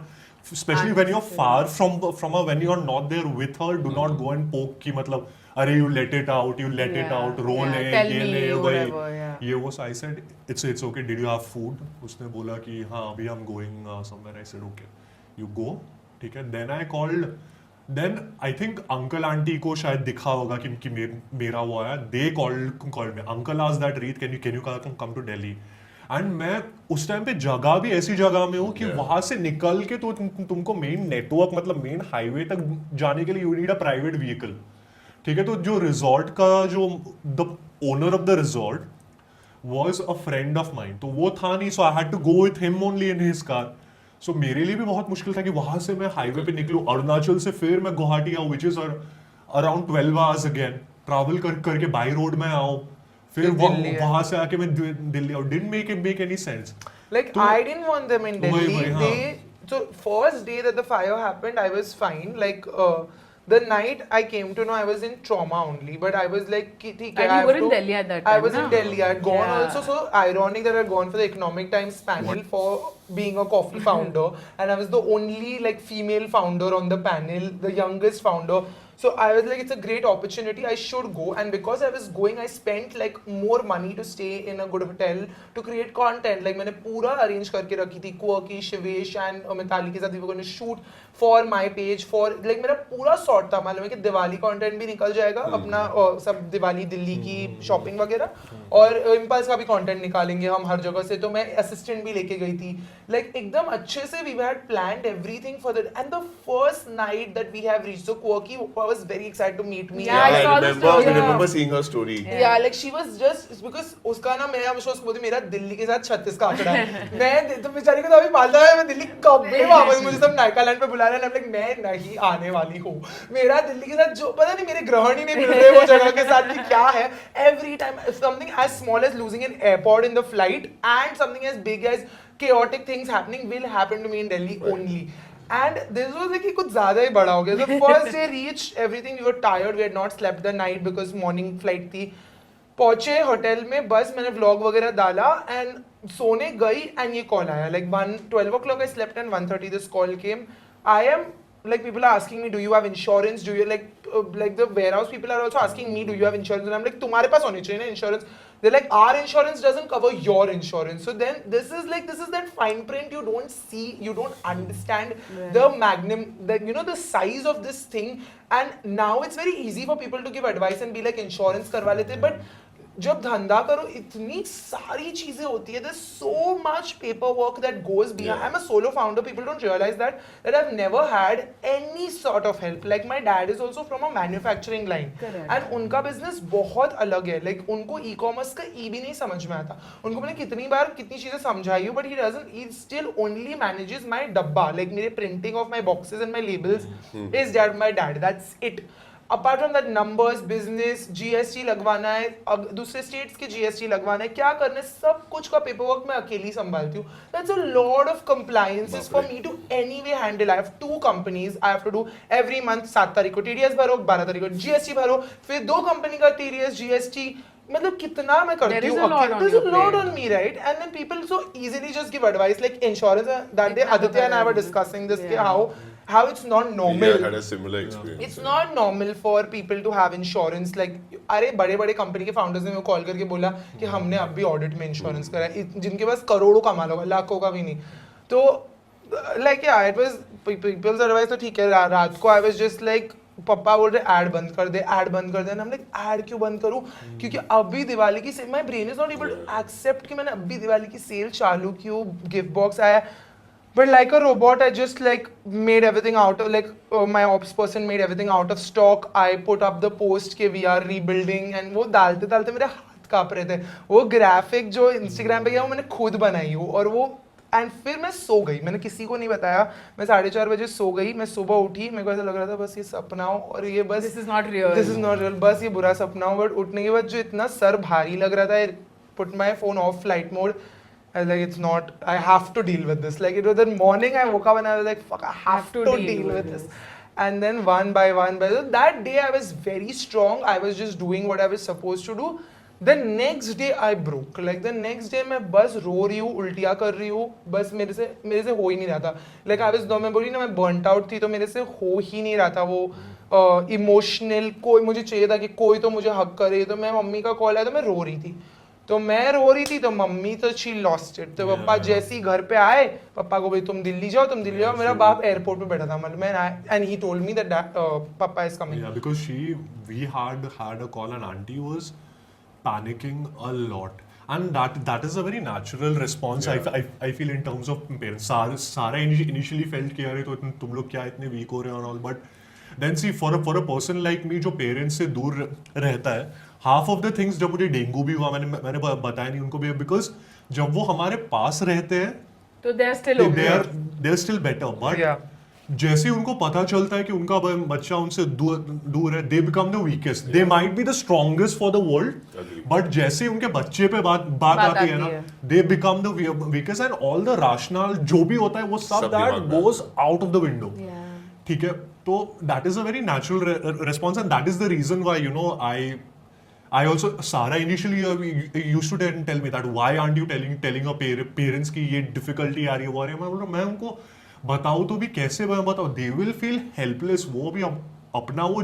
B: especially when you're far from her, when you're not there with her, do not go and poke कि मतलब अरे you let it out, रो ले,
C: tell
B: ये
C: me,
B: ले,
C: whatever,
B: वही
C: yeah.
B: ये वो. So I said it's okay. Did you have food? उसने बोला कि हाँ अभी I'm going somewhere. I said okay, you go, ठीक है. Then I called. Then I think uncle auntie को शायद दिखा होगा कि मेरा वो आया. They called me. Uncle asked that Reet, can you come to Delhi? And मैं उस टाइम पे जगह भी ऐसी जगह में हूँ कि वहां से निकल के तो तुमको मेन नेटवर्क मतलब मेन हाईवे तक जाने के लिए you need a private vehicle, ठीक है. तो जो रिजॉर्ट का जो the owner of the resort was a friend of mine, तो वो था नहीं. So I had to go with him only in his car. So मेरे लिए भी बहुत मुश्किल था कि वहां से मैं हाईवे पे निकलूं अरुणाचल से, फिर मैं गुवाहाटी आऊं which is around 12 hours again, travel करके बाई रोड में आऊं, फिर वहां से आके मैं दिल्ली आऊं. Didn't make any sense.
A: Like I didn't want them in Delhi. So first day that the fire happened, I was fine. Like the night I came to know I was in trauma only, but I was like, ठीक है.
C: And you were in Delhi at that
A: I
C: time,
A: was in
C: na?
A: Delhi. I had gone
C: Yeah.
A: also. So ironic that I had gone for the Economic Times panel for being a coffee founder, and I was the only like female founder on the panel, the youngest founder. So I was like, it's a great opportunity. I should go. And because I was going, I spent like more money to stay in a good hotel to create content. Like मैंने पूरा arrange करके रखी थी. Quirky, Shivesh and Mitali के साथ we were going to shoot for my page. For like मेरा पूरा sort था. मालूम है कि दिवाली content भी निकल जाएगा अपना सब दिवाली दिल्ली की shopping वगैरह, और impulse का भी content निकालेंगे हम हर जगह से. तो मैं assistant भी लेके गई थी. like एकदम अच्छे से we had planned everything for that, and the first night that we have reached, so Quirky was very excited to meet me.
C: Yeah, I saw the story.
D: I remember seeing her story.
A: Yeah, like she was just because उसका ना मैं हमेशा उसको बोलती मेरा दिल्ली के साथ 36 का आंकड़ा है। मैं तो बेचारी को तो अभी मालूम है मैं दिल्ली कब भी वापस मुझे सब नायकालैंड पे बुला रहे हैं, like मैं नहीं आने वाली हूँ। मेरा दिल्ली के साथ जो पता नहीं मेरे ग्रहण ही नहीं मिल रहे वो जगह के साथ कि क्या है। Every time something as small as losing an AirPod in the flight and something as big as chaotic things happening will happen to me in Delhi only. And this was like कि कुछ ज़्यादा ही बड़ा हो गया. So first day reached, everything we were tired, we had not slept the night because morning flight थी. पहुंचे hotel में, बस मैंने व्लॉग वगैरह डाला एंड सोने गई एंड ये कॉल आया like 12 o'clock I slept and 1:30 this call came. I am like people are asking me do you have insurance, do you like the warehouse people are also asking me do you have insurance, and I'm like तुम्हारे पास होनी चाहिए ना insurance. They're like our insurance doesn't cover your insurance. So then this is that fine print you don't see, you don't understand the magnum, the size of this thing. And now it's very easy for people to give advice and be like insurance करवा लेते, but जब धंधा करो इतनी सारी चीजें होती है, there's so much paperwork that goes behind. I'm a solo founder, people don't realize that I've never had any sort of help. Like my dad is also from a manufacturing line.
C: Correct.
A: And उनका business बहुत अलग है, like उनको e-commerce का e भी नहीं समझ में आता. उनको मैंने कितनी बार कितनी चीजें समझाई हूँ, but he still only manages my डब्बा, like मेरे printing of my boxes and my labels is my dad, that's it. Apart from that, numbers, business, GST लगवाना है, दूसरे states के GST लगवाना है, क्या करना है, सब कुछ का paperwork मैं अकेली संभालती हूँ. That's a lot of compliances for me to anyway handle. I have 2 companies, I have to do every month 7 तारीख को TDS भरो, 12 तारीख को GST भरो, फिर 2 company का TDS, GST, मतलब कितना मैं करती हूँ. There's a lot on me, right? And then people so easily just give advice like insurance. That day Aditya and I were discussing this, how it's not normal.
D: I had a similar experience.
A: It's not normal for people to have insurance. Like अरे बड़े बड़े company के founders ने मेरे को call करके बोला कि हमने अब भी ऑडिट में इंश्योरेंस करा है, जिनके पास करोड़ों का माल होगा, लाखों का भी नहीं. तो like yeah, it was people's advice. तो ठीक है, रात को I was just like पापा बोल रहे ऐड बंद कर दे, ऐड बंद कर दे. हम लाइक ऐड क्यों बंद करूं, क्योंकि अभी दिवाली की my brain is not able to accept कि मैंने अभी दिवाली की सेल चालू की हो, गिफ्ट बॉक्स आया. But like a robot, I just like made everything out of my ops person made everything out of stock. I put up the post के we are rebuilding, and वो डालते डालते मेरे हाथ कांप रहे थे. वो ग्राफिक जो इंस्टाग्राम पे गया वो मैंने खुद बनाई हूँ, और वो एंड फिर मैं सो गई, मैंने किसी को नहीं बताया. मैं 4:30 बजे सो गई. मैं सुबह उठी, मेरे को ऐसा लग रहा था बस ये सपना हो, और ये बस
C: This is not real.
A: This is not real, बस ये बुरा सपना हो. बट उठने के बाद जो इतना सर भारी लग रहा था, I put my phone off flight mode. I was like, it's not, I have to deal with this. Like it was the morning I woke up and I was like, fuck, I have to deal with this. And then one by one, that day I was very strong. I was just doing what I was supposed to do. The next day I broke. Like the next day मैं बस रो रही हूँ, उल्टियाँ कर रही हूँ, बस मेरे से हो ही नहीं रहा था. Like I was, मैं बोली ना मैं burnt out थी, तो मेरे से हो ही नहीं रहा था वो इमोशनल. कोई मुझे चाहिए था कि कोई तो मुझे हक करे. तो मैं मम्मी का कॉल आया तो मैं रो रही थी. तो मैं रो रही थी तो मम्मी तो शी लॉस्ट इट. तो पापा जैसे ही घर पे आए, पापा को भाई तुम दिल्ली जाओ. मेरा बाप एयरपोर्ट पे बैठा था, मतलब मैं and he told me that papa is coming.
B: Yeah, because we had a call and auntie was panicking a lot, and that is a very natural response. I feel in terms of parents. Sara initially felt कि अरे तो तुम लोग क्या इतने weak हो रहे हो and all, but then see for a person like me जो parents से दूर रहता है, half of the things जब मुझे डेंगू भी हुआ, मैंने बताया नहीं उनको भी, because जब वो हमारे पास रहते हैं
C: तो they are still okay.
B: they are still better, but जैसे ही उनको पता चलता है कि उनका बच्चा उनसे दूर है, they become the weakest. They might be the strongest for the world, but जैसे ही उनके बच्चे पे बात आती है ना, they become the weakest, and all the rationale जो भी होता है वो सब that goes out of the window. ठीक है, तो that is a very natural response, and that is the reason why I also, Sara initially used to tell me that why aren't you telling your parents कि ये difficulty आ रही है, वो आ रही है. मैं उनको बताऊँ तो भी कैसे मैं बताऊँ, they will feel helpless. वो भी अपना वो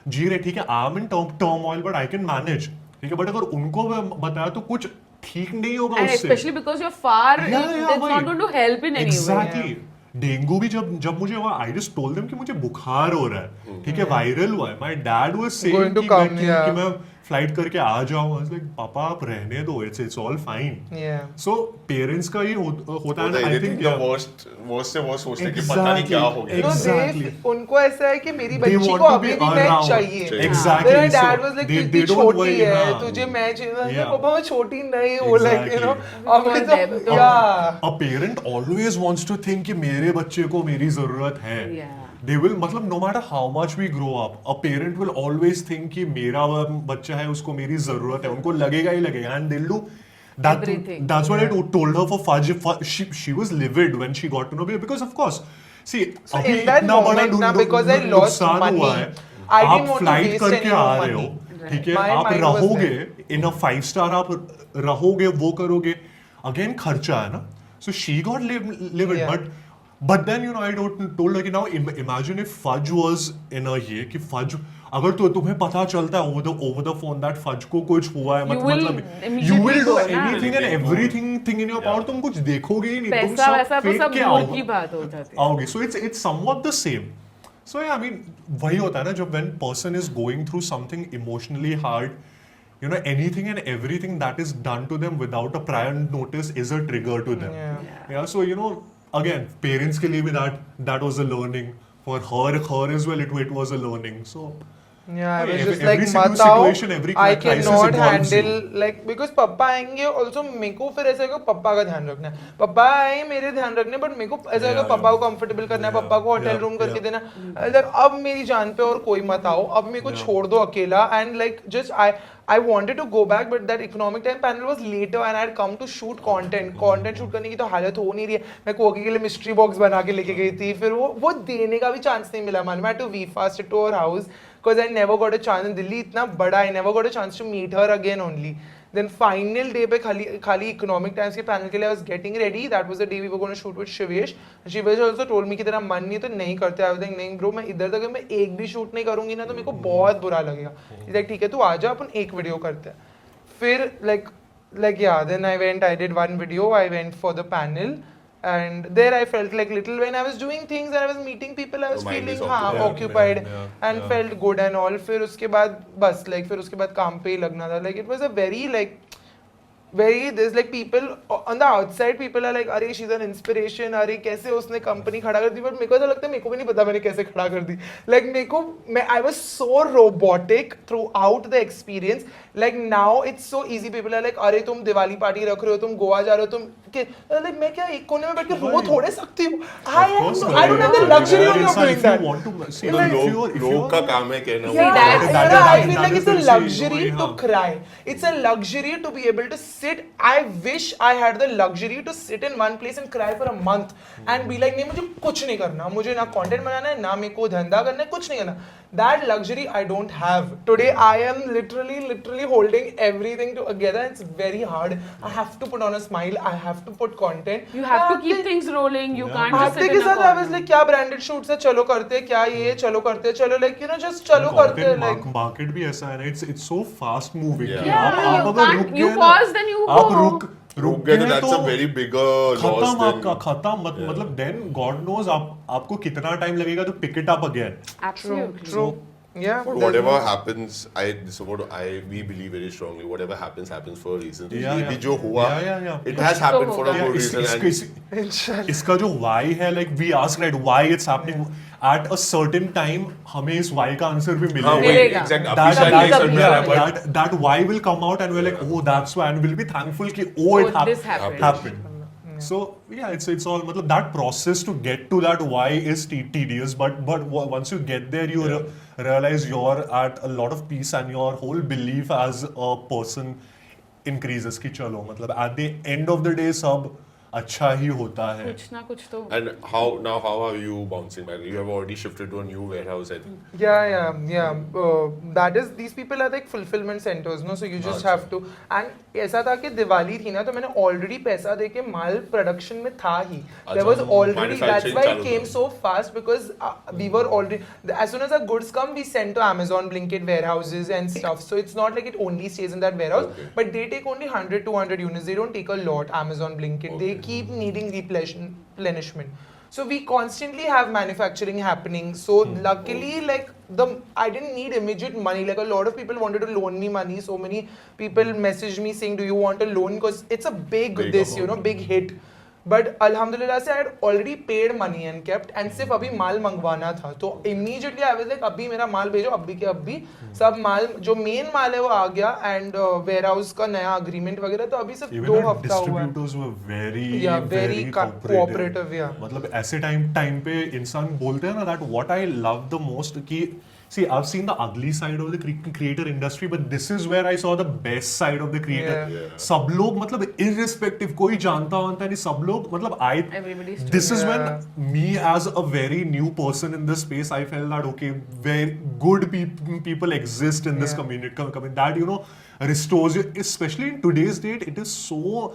B: जी रहे, ठीक है, I am in turmoil but I can manage, ठीक है, but अगर उनको बताया तो कुछ ठीक नहीं होगा उससे.
C: And especially because you're far, it's not going to help in any way.
B: Exactly. Dengue भी जब मुझे हुआ, आई जस्ट टोल्ड देम कि मुझे बुखार हो रहा है, ठीक है, वायरल हुआ है. माय डैड वाज सेइंग कि मैं फ्लाइट करके आ जाओ. I was like, पापा आप रहने दो, it's all fine.
A: Yeah.
B: So parents का ही होता है.
D: तो
B: I
D: they
B: think
D: think the worst से worst सोचते हैं कि पता नहीं क्या हो गया.
A: No,
B: Exactly.
A: उनको ऐसा है कि मेरी
B: They
A: बच्ची
B: want
A: को
B: to
A: अभी
B: be
A: भी मैच
B: around.
A: चाहिए.
B: Exactly.
A: Their dad
B: So
A: was like,
B: they
A: तू इतनी
B: don't
A: छोटी
B: worry,
A: है,
B: हाँ.
A: तुझे मैच चाहिए.
B: Yeah.
A: पापा मैं छोटी नहीं हूँ, like you know. अभी
C: want
A: तो
C: them to-
A: yeah.
B: A parent always wants to think कि मेरे बच्चे को मेरी जरूरत है.
C: Yeah.
B: They will, मतलब no matter how much we grow up, a parent will always think कि मेरा बच्चा है, उसको मेरी जरूरत है. उनको लगेगा ही लगेगा, and they'll do that.
C: Everything.
B: That's what I told her for Fudge. She was livid when she got to know, because of course, see,
A: So
B: अभी
A: in that
B: इतना बड़ा
A: moment ना, because I lost
B: नुकसान
A: money,
B: हुआ है.
A: I didn't
B: आप
A: want to
B: flight
A: waste
B: करके
A: any
B: आ
A: more
B: रहे हो,
A: money.
B: ठीक है,
A: My
B: आप
A: mind was
B: रहोगे
A: there.
B: इन अ 5 स्टार, आप रहोगे, वो करोगे, अगेन खर्चा है ना. So she got livid,
A: Yeah.
B: but then I told her कि now imagine if Fudge was in a ये कि Fudge, अगर तुम्हें पता चलता है over the phone that Fudge को कुछ हुआ है,
C: You will
B: मतलब you
C: immediately
B: will do
C: go, ना?
B: anything and everything in your power. तुम कुछ देखोगे ही नहीं, तुम
C: पैसा वैसा
B: सब
C: तो
B: फेंक
C: सब
B: के
C: दूर
B: आओगे.
C: की बात हो जाती है.
B: आओगे. So it's somewhat the same. So yeah, I mean, वही होता है ना, जब when person is going through something emotionally hard, anything and everything that is done to them without a prior notice is a trigger to them. Yeah. So again, parents के लिए भी that was a learning. For her as well, it was a learning. So
A: Yeah, I was
B: every
A: just like,
B: single
A: "Matao,
B: situation, every
A: I
B: crisis
A: cannot
B: involves you."
A: handle like because पापा आएंगे also मेरे को फिर ऐसा है कि पापा का ध्यान रखना है. पापा आए मेरे ध्यान रखने, but मेरे को ऐसा है कि पापा को comfortable करना है, पापा को होटल रूम करके देना. Like अब मेरी जान पे और कोई मत आओ, अब मेरे को छोड़ दो अकेला. And like just I wanted to go back, but that economic time panel was later, and I had come to shoot content shoot करने की तो हालत हो नहीं रही है. मैं कोकी के लिए mystery box बना के लेके गई थी, फिर वो देने का भी चांस नहीं मिला. Man, I had to V-fast it to her house because I never got a chance. in Delhi इतना बड़ा, I never got a chance to meet her again only. Then final day पे खाली economic times के panel के लिए I was getting ready. That was the day we were going to shoot with Shivesh. Shivesh also told me कि तेरा मन नहीं तो नहीं करते. I was like नहीं bro, मैं इधर तक मैं एक भी shoot नहीं करूँगी ना तो मेरे को बहुत बुरा लगेगा. He's like ठीक है तू आ जा, अपन एक video करते हैं. फिर like yeah, then I did one video. I went for the panel. And there I felt like little when I was doing things and I was meeting people, I was
D: Your mind
A: feeling
D: is
A: occupied and
B: yeah.
A: felt good and all. फिर उसके बाद बस फिर उसके बाद काम पे ही लगना था. Like it was a very there's like people on the outside, people are like अरे she's an inspiration, अरे कैसे उसने कंपनी खड़ा कर दी. But मेरे को ऐसा लगता है मेरे को भी नहीं पता मैंने कैसे खड़ा कर दी. Like I was so robotic throughout the experience. Like now it's so easy. People are like अरे तुम दिवाली पार्टी रख रहे हो, तुम गोवा जा रहे हो, तुम like मैं क्या एक कोने में बैठ के रो थोड़े सकती हूँ. I don't have the luxury of doing that.
D: लोग का काम है कहना.
A: I feel like it's a
B: that
A: luxury
B: is
A: to cry. It's a luxury to be able to sit. I wish I had the luxury to sit in one place and cry for a month and be like नहीं मुझे कुछ नहीं करना, मुझे ना content बनाना है, ना मेरे को धंधा करना है, कुछ नहीं करना. That luxury I don't have. Today I am literally holding everything together. It's very hard. I have to put on a smile. I have to put content.
C: You have to keep things rolling. You can't just
A: आते
C: sit
A: के
C: in a
A: साथ I was
C: corner.
A: like क्या branded shoots है, चलो करते हैं, क्या ये चलो करते हैं, चलो like just चलो करते हैं like.
B: मार्केट भी ऐसा है ना, it's so fast moving.
D: Yeah.
B: कि
C: Yeah,
B: आप
C: you
B: अगर
C: can't-
B: रुक
C: you
B: गए ना,
C: pause, then you
B: आप
C: go.
B: रुक
D: गए
B: गए
D: तो that's
B: तो
D: a very bigger loss
B: खत्म
D: than
B: आपका खत्म मतलब then God knows आपको कितना टाइम लगेगा to pick it up again.
C: Absolutely.
A: True. Yeah.
D: But whatever happens, we believe very strongly. Whatever happens for a reason.
B: Yeah,
D: ये भी
B: yeah.
D: जो हुआ,
B: Yeah.
D: it has happened for a
C: Yeah,
D: good reason. and
B: इसका जो why है, like we ask right why it's happening at a certain time, हमें इस why का आंसर भी
D: हाँ,
B: मिलेगा.
D: वही,
C: मिलेगा.
D: exact.
B: That,
D: अभी शायद नहीं समझ रहा है, but
B: that why will come out and we're like, oh, that's why, and we'll be thankful कि it
C: this happened.
B: happened. So yeah, it's all मतलब that process to get to that why is tedious, but once you get there, you realize you're at a lot of peace and your whole belief as a person increases कि चलो मतलब at the end of the day सब अच्छा ही होता है.
C: कुछ ना कुछ तो.
D: And how are you bouncing back? You have already shifted to a new warehouse, I think.
A: Yeah. That is, these people are like fulfillment centers, no? So you just have to. And ऐसा था कि दिवाली थी ना तो मैंने already पैसा देके माल production में था ही. There was already. That's why it came so fast because we were already. As soon as our goods come, we send to Amazon, Blinkit warehouses and stuff. So it's not like it only stays in that warehouse.
D: Okay.
A: But they take only 100, 200 units. They don't take a lot. Amazon, Blinkit. They keep needing replenishment. So we constantly have manufacturing happening. So luckily, like I didn't need immediate money. Like a lot of people wanted to loan me money. So many people messaged me saying, "Do you want a loan?" Because it's a big big hit. But alhamdulillah से I had already paid money and kept and सिर्फ अभी माल मंगवाना था तो immediately I was like अभी मेरा माल भेजो अभी के अभी सब माल जो मेन माल है वो आ गया and warehouse का नया agreement वगैरह तो अभी सिर्फ
B: Even
A: 2
B: our
A: हफ्ता हुआ है
B: distributors were very
A: very cooperative, yeah.
B: मतलब ऐसे टाइम पे इंसान बोलते हैं ना that what I love the most कि see I've seen the ugly side of the creator industry but this is where I saw the best side of the creator. सब लोग मतलब irrespective कोई जानता नहीं सब लोग मतलब
C: Everybody's
B: this is when me as a very new person in this space I felt that okay very good people exist in this community that you know restores you especially in today's date it is so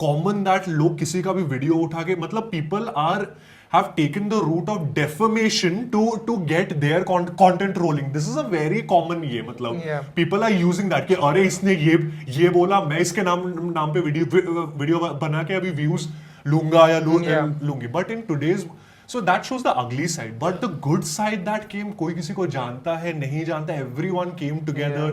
B: common that लोग किसी का भी video उठा के मतलब people have taken the route of defamation to get their content rolling. This is a very common ये मतलब people are using that कि अरे इसने ये बोला मैं इसके नाम पे वीडियो बना के अभी views लूंगा या लूंगी. But in today's so that shows the ugly side. But the good side that came कोई किसी को जानता है नहीं जानता everyone came together.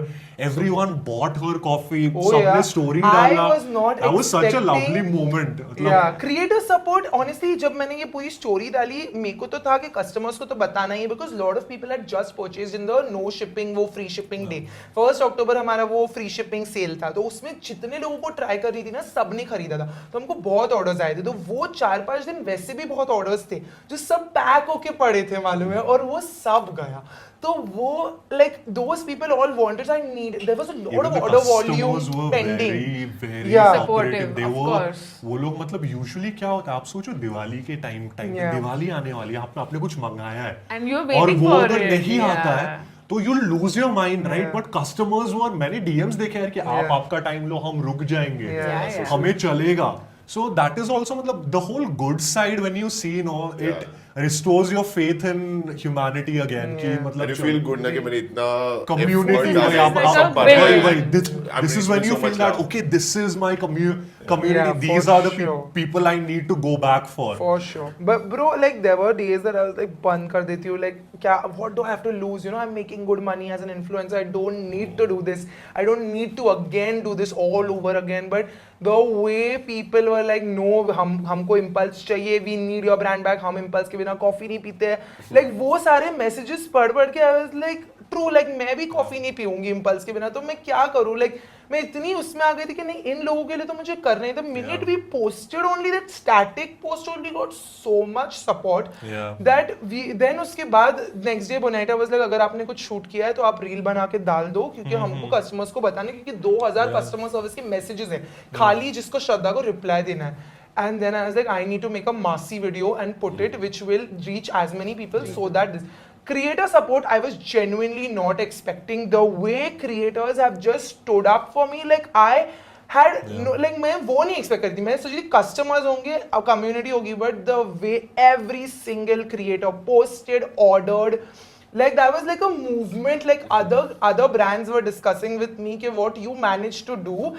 B: Everyone bought her coffee. सबने story डाला.
A: I was not
B: that was such a
A: expecting-
B: lovely moment.
A: Yeah, creator support. Honestly, जब मैंने ये पूरी story डाली, मेरे को तो था कि customers को तो बताना ही है because lot of people had just purchased in the no shipping वो free shipping day. 1st October हमारा वो free shipping sale था, तो उसमें जितने लोगों को try कर रही थी ना, सबने खरीदा था. तो हमको बहुत orders आए थे, तो वो 4-5 दिन वैसे भी बहुत orders थे, जो सब पैक होके पड़े थे मालूम है, और वो सब गया. तो वो like those people all wanted. I need. There was a lot
B: Even
A: of
B: the
A: order
B: customers
A: volume
B: were
A: pending.
B: very
A: Yeah.
B: supportive. They
C: Of
B: were
C: course.
B: वो लोग मतलब usually क्या होता है आप सोचो दिवाली के टाइम
A: Yeah.
B: दिवाली आने वाली है आपने कुछ मंगाया है
C: And you're
B: और
C: waiting
B: वो
C: for
B: अगर
C: it,
B: नहीं आता
C: yeah.
B: है तो you'll lose your mind right but customers were मैंने DMs देखे यार कि आप आपका टाइम लो हम रुक जाएंगे
A: Yeah.
B: हमें चलेगा. So that is also मतलब the whole good side when you see it restores your faith in humanity again कि मतलब
D: And you feel good ना कि मैंने इतना
B: community
D: effort
C: This
D: डाला
C: is
D: है,
C: like
D: सब
C: a
D: पर
C: big-
D: है.
B: Right,
D: I'm
B: this is
D: reaching
B: when you
D: so
B: feel
D: much
B: that
D: love.
B: okay this is my community
A: Yeah,
B: these
A: for
B: are the
A: sure.
B: people I need to go back for.
A: For sure. But bro, like there were days that I was like बंद कर देती हूँ like क्या what do I have to lose, you know, I'm making good money as an influencer, I don't need to do this, I don't need to again do this all over again. But the way people were like no हमको impulse चाहिए, we need your brand back, हम impulse के बिना coffee नहीं पीते हैं, like वो सारे messages पढ़ के I was like true, like मैं भी कॉफी नहीं पीऊंगी impulse के बिना, तो मैं क्या करूँ, like मैं इतनी उसमें आ गई थी कि नहीं इन लोगों के लिए तो मुझे करना ही था. Minute we posted only that static post only got so much support that we then उसके बाद next day Bonita was like अगर आपने कुछ शूट किया है तो आप रील बना के डाल दो क्योंकि हमको कस्टमर्स को बताने क्योंकि 2000 कस्टमर सर्विस के मैसेजेस हैं खाली जिसको श्रद्धा को रिप्लाई देना है. And then I was like, I need to make a massy video and put it, which will reach as many people so that this creator support, I was genuinely not expecting. The way creators have just stood up for me, like I had no, like मैं वो नहीं expect करती. मैं सोची थी customers होंगे, a community होगी, but the way every single creator posted, ordered, like that was like a movement. Like other brands were discussing with me कि what you managed to do,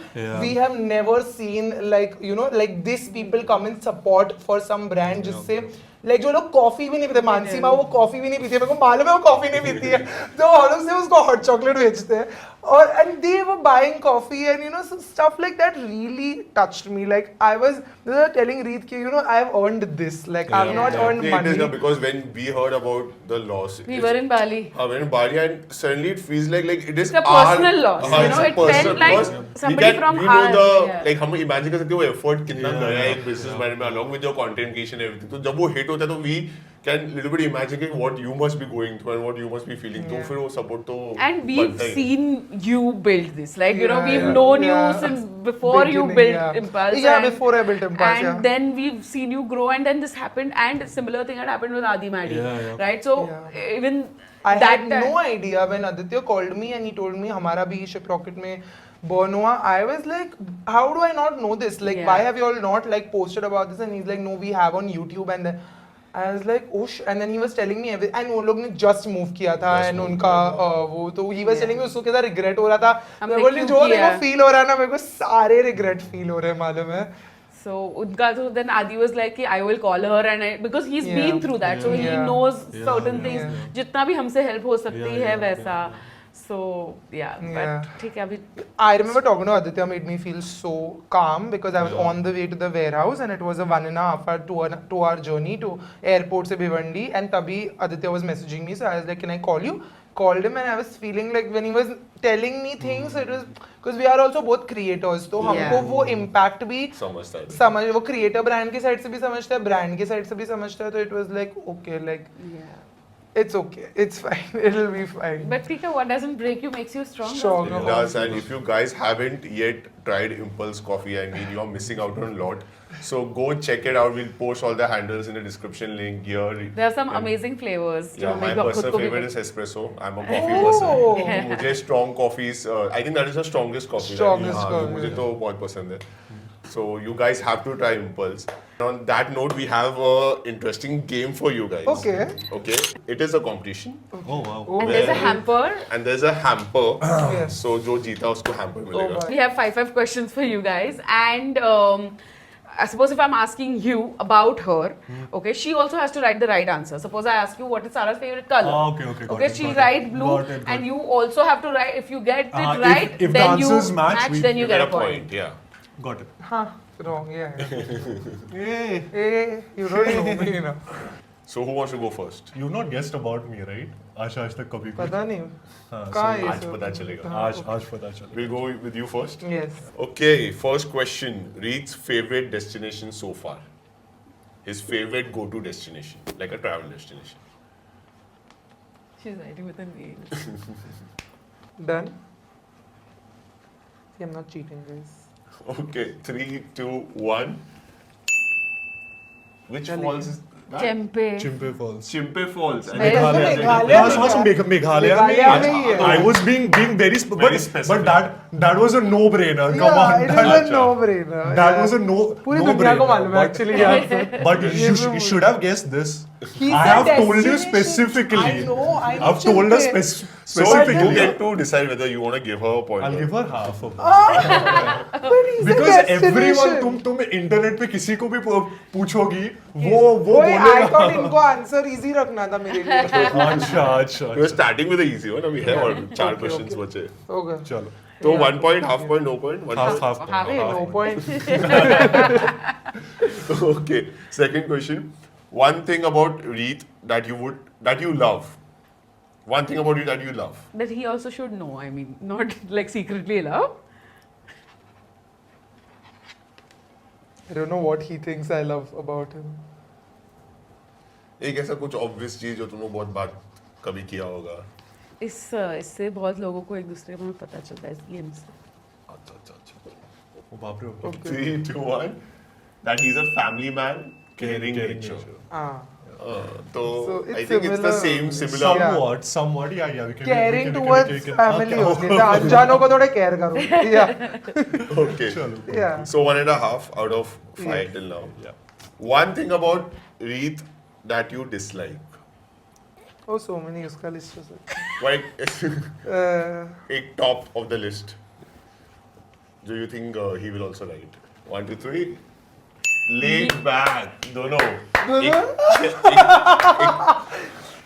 A: we have never seen like you know like this people come in support for some brand जिससे like जो लोग coffee भी नहीं पीते, मानसी माँ वो coffee भी नहीं पीती है, मेरे को मालूम है वो कॉफी नहीं पीती है, तो हम लोग से उसको हॉट चॉकलेट बेचते हैं और and they were buying coffee and you know some stuff like that really touched me. Like I was telling Reet कि you know I've earned this, like I've not earned
D: It
A: money.
D: is now because when we heard about the loss,
C: We were in Bali.
D: we're in Bali and suddenly it feels like it is
C: It's a personal loss,
D: हाँ,
C: you
D: it's
C: know,
D: a
C: it felt
D: personal
C: like
D: loss.
C: somebody from
D: we know
C: our-
D: the
C: yeah.
D: like हम imagine कर सकते हो effort कितना गया है एक business mind में along with your content creation and everything. तो जब वो hit होता है तो we can little bit imagine कि what you must be going through and what you must be feeling. तो फिर वो support तो
C: And we've
D: बनता ही है.
C: seen you build this. Like, you know,
A: Yeah,
C: we've
A: yeah.
C: known
A: Yeah.
C: you since before you
A: Beginning,
C: built
A: yeah.
C: Impulse.
A: Yeah,
C: and-
A: before I built Impulse,
C: And
A: yeah.
C: then we've seen you grow, and then this happened, and a similar thing had happened with Adi Madi. Right? So,
A: Yeah.
C: even
A: I
C: that
A: had no idea when Aditya called me and he told me हमारा भी Ship Rocket में burn हुआ. I was like, how do I not know this? Like,
C: Yeah.
A: why have you all not like posted about this? And he's like, no, we have on YouTube. And then I was like, oh, and then he was telling me everything. And वो लोग ने just move किया था and उनका वो तो he was telling me उसको कैसा regret हो रहा था.
C: हमने
A: मैं बोली
C: क्यों
A: जो मेरे
C: किया?
A: को feel हो रहा है ना मेरे को सारे regret feel हो रहे हैं मालूम है.
C: So उनका तो then Adi was like कि I will call her and because he's
A: Yeah.
C: been through that, so he
A: Yeah.
C: knows
B: Yeah,
C: certain
B: yeah,
C: things.
A: yeah.
C: जितना भी हमसे help हो सकती
B: Yeah,
C: है
B: yeah,
C: वैसा. So yeah,
A: Yeah.
C: but ठीक है अभी.
A: I remember talking to Aditya made me feel so calm because I was
B: Yeah.
A: on the way to the warehouse and it was a 1.5 hour 2 hour journey to airport से Bhiwandi and तभी Aditya was messaging me, so I was like, can I call you? Called him and I was feeling like when he was telling me things, it was because we are also both creators, तो हमको
C: Yeah.
A: वो impact भी
D: समझता है
A: समझ वो creator brand की side से भी समझता है, brand की side से भी समझता है, तो it was like okay, like
C: Yeah.
A: it's okay, it's fine, it'll be fine.
C: But ठीक है, what doesn't break you makes you stronger.
A: Stronger.
D: It does, and if you guys haven't yet tried Impulse Coffee, I mean, you're missing out on a lot. So go check it out. We'll post all the handles in the description link here.
C: There are some
D: And-
C: amazing flavors. जो
D: Yeah, my
C: हमें खुद
D: personal
C: को भी
D: favorite is
C: पसंद-
D: espresso. I'm a coffee
A: Oh.
D: person. मुझे strong coffees. I think that is the strongest coffee.
A: Strongest
D: हाँ,
A: coffee,
D: मुझे
A: yeah.
D: तो बहुत पसंद है. So you guys have to try Impulse. On that note, we have a interesting game for you guys.
A: Okay.
D: Okay. It is a competition,
B: Oh wow.
C: And there's a hamper.
D: and there's a hamper.
A: Yes.
D: So जो जीता उसको hamper मिलेगा.
A: boy.
C: We have five questions for you guys, and I suppose if I'm asking you about her, okay, she also has to write the right answer. Suppose I ask you what is Sarah's favorite color.
B: Ah, okay, got
C: Okay,
B: it,
C: she'll
B: got it.
C: write blue,
B: Got it, got
C: and
B: it.
C: you also have to write. If you get it
B: If-
C: right,
B: if the
C: then you
B: answers match, we-
C: then you get a point.
D: Yeah.
B: Got it.
A: Huh, wrong, yeah.
B: Hey,
A: Hey, you don't know me, you know.
D: So who wants to go first?
B: you've not guessed about me, right? आज तक कभी कुछ-
A: पता नहीं
B: हाँ,
A: कहाँ
B: so
A: है
D: आज
A: सब?
D: पता चलेगा.
B: आज पता चला.
D: We'll go with you first.
A: Yes.
D: Okay, first question. Reed's favorite destination so far. His favorite go-to destination, like a travel destination.
C: She's writing with a nail.
A: Done. See, I'm not cheating, guys.
D: Okay, 3, 2, 1. Which
A: Chale.
D: falls is that?
C: Chempe.
B: Chimpe Falls.
D: Chimpe Falls.
C: Where is
A: Meghalaya.
B: Meghalaya में
A: Meghalaya
B: ही
A: में ही है.
B: I was being very
D: Very specific.
B: but that was a no-brainer. Come
A: Yeah,
B: on.
A: it
B: That,
A: is a no-brainer.
B: that
A: yeah.
B: was a no.
A: पूरी
B: no
A: दुनिया को
B: brainer.
A: मालूम है actually यहाँ से.
B: But you,
A: Yes,
B: you should have guessed this.
A: He
B: I
A: said
B: have told you
A: destination.
B: specifically.
A: I know
B: I've told her
A: Chimpe.
D: So you
B: specifically.
D: get to decide whether you want to give her a point.
B: I'll
D: or
B: give
D: not.
B: her half of it.
A: But he's a
B: Because everyone
A: destination.
B: तुम internet पे किसी को भी पूछोगी वो
A: Wait, I thought
B: बोलेगा.
A: इनको answer easy रखना था मेरे लिए.
B: अच्छा.
D: We were starting with the easy one. अभी है और 4 questions
A: okay.
D: बचे.
A: Okay.
B: चलो.
D: So 1 point, half point, no point. One
B: Half
D: point.
B: half.
A: Hey, no point.
D: Okay. Second question. One thing about Reed that you love. One thing about you that you love.
C: That he also should know. I mean, not like secretly love.
A: I don't know what he thinks I love about him.
D: एक ऐसा कुछ obvious चीज जो तुमने बहुत बार कभी किया होगा.
C: इससे बहुत लोगों को एक दूसरे के बारे में पता चलता है इस गेम से.
D: अच्छा.
B: ओ बाप रे.
A: Okay.
D: 3, 2, 1. That he's a family man, caring nature.
A: Ah.
D: So
A: it's
D: I think it's the similar.
A: Yeah.
B: Somewhat, yeah. We can,
A: Caring
B: we can,
A: towards
B: we can,
A: family होती है. अनजानों को थोड़े care करो. Yeah.
D: Okay.
B: चलो.
A: Yeah.
D: So 1.5 out of 5
A: Yes.
D: till now.
B: Yeah.
D: One thing about Reed that you dislike.
A: Oh, so many उसका list हो सकता
D: Like
A: है.
D: a top of the list. Do you think he will also write? 1, 2, 3. Laid back. दोनों.
A: दोनों?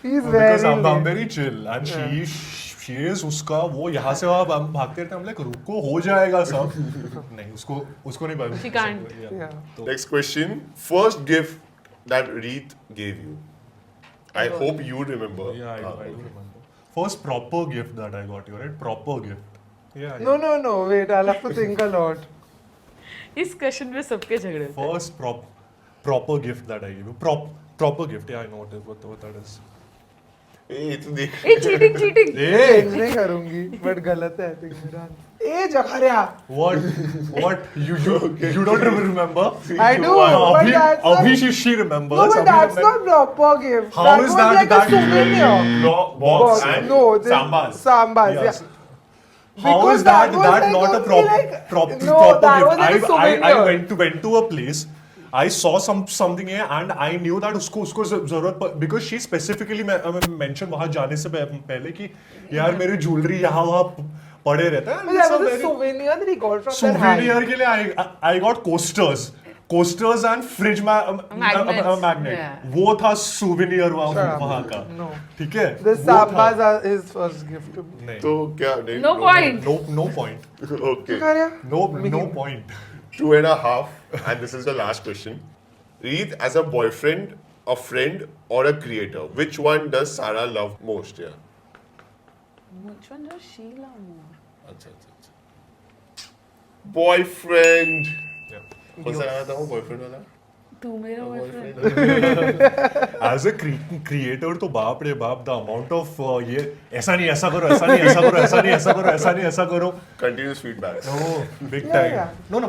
A: He's
B: Because
A: very
B: I'm
A: late.
B: very chill and she is उसका वो यहाँ से वहाँ हम भागते रहते हैं. हम like रुको हो जाएगा सब. नहीं उसको नहीं पता.
C: She can't.
A: Yeah.
B: तो
D: Next question. First gift that Reed gave you. I hope you remember.
B: Yeah, I
D: okay.
B: do remember. First proper gift that I got you, right? Proper gift. Yeah.
A: No. Wait, I'll have to think a lot.
C: इस question में सबके झगड़े होते हैं.
B: First proper gift that I gave you. Proper gift. Yeah, I know what that is.
D: ए तो देख.
C: ए cheating.
A: Change नहीं करूँगी, but गलत है I think मेरा. ए जखरिया.
B: What? You don't remember?
A: I do, but that's not.
B: Abhi she remembers.
A: No, but
B: Abhi
A: that's
B: remembers.
A: not proper gift.
B: How
A: that
B: is
A: was
B: that-
A: like
B: that-
A: a souvenir.
D: Box
A: Box.
D: and
A: No, this
D: sambas.
A: Sambas,
B: Yes.
A: yeah.
B: How
A: Because
B: is that
A: was like
B: not a
A: only
B: proper
A: like-
B: proper
A: No, that was like a
B: gift? I
A: souvenir.
B: went to a place. I saw something here and I knew that उसको जरूरत because she specifically mentioned वहाँ जाने से पहले कि यार मेरी jewellery यहाँ वहाँ पड़े रहता है.
A: But that was a souvenir that he got from their hand.
B: Souvenir के लिए I got coasters. coasters and fridge
C: Magnets,
B: magnet.
C: yeah.
B: वो था souvenir
A: Shut up.
B: वहाँ का.
A: No.
B: ठीक है?
A: The
B: वो था.
A: Sambas are his first gift to me.
B: नहीं.
D: तो क्या नहीं
C: No point.
B: No point.
D: Okay.
A: Karya?
B: No point.
D: 2.5, and this is the last question. Read as a boyfriend, a friend, or a creator. Which one does Sarah love most? Yeah.
C: Which one does she love more?
D: अच्छा. Boyfriend.
B: Yeah.
D: कौन सा गाना था वो boyfriend वाला?
C: तू मेरा boyfriend.
B: As a creator तो बाप रे बाप, the amount of ये ऐसा नहीं ऐसा करो, ऐसा नहीं ऐसा करो, ऐसा नहीं ऐसा करो, ऐसा नहीं ऐसा करो.
D: Continuous feedback.
B: No, big
A: Yeah,
B: time.
A: yeah.
B: No,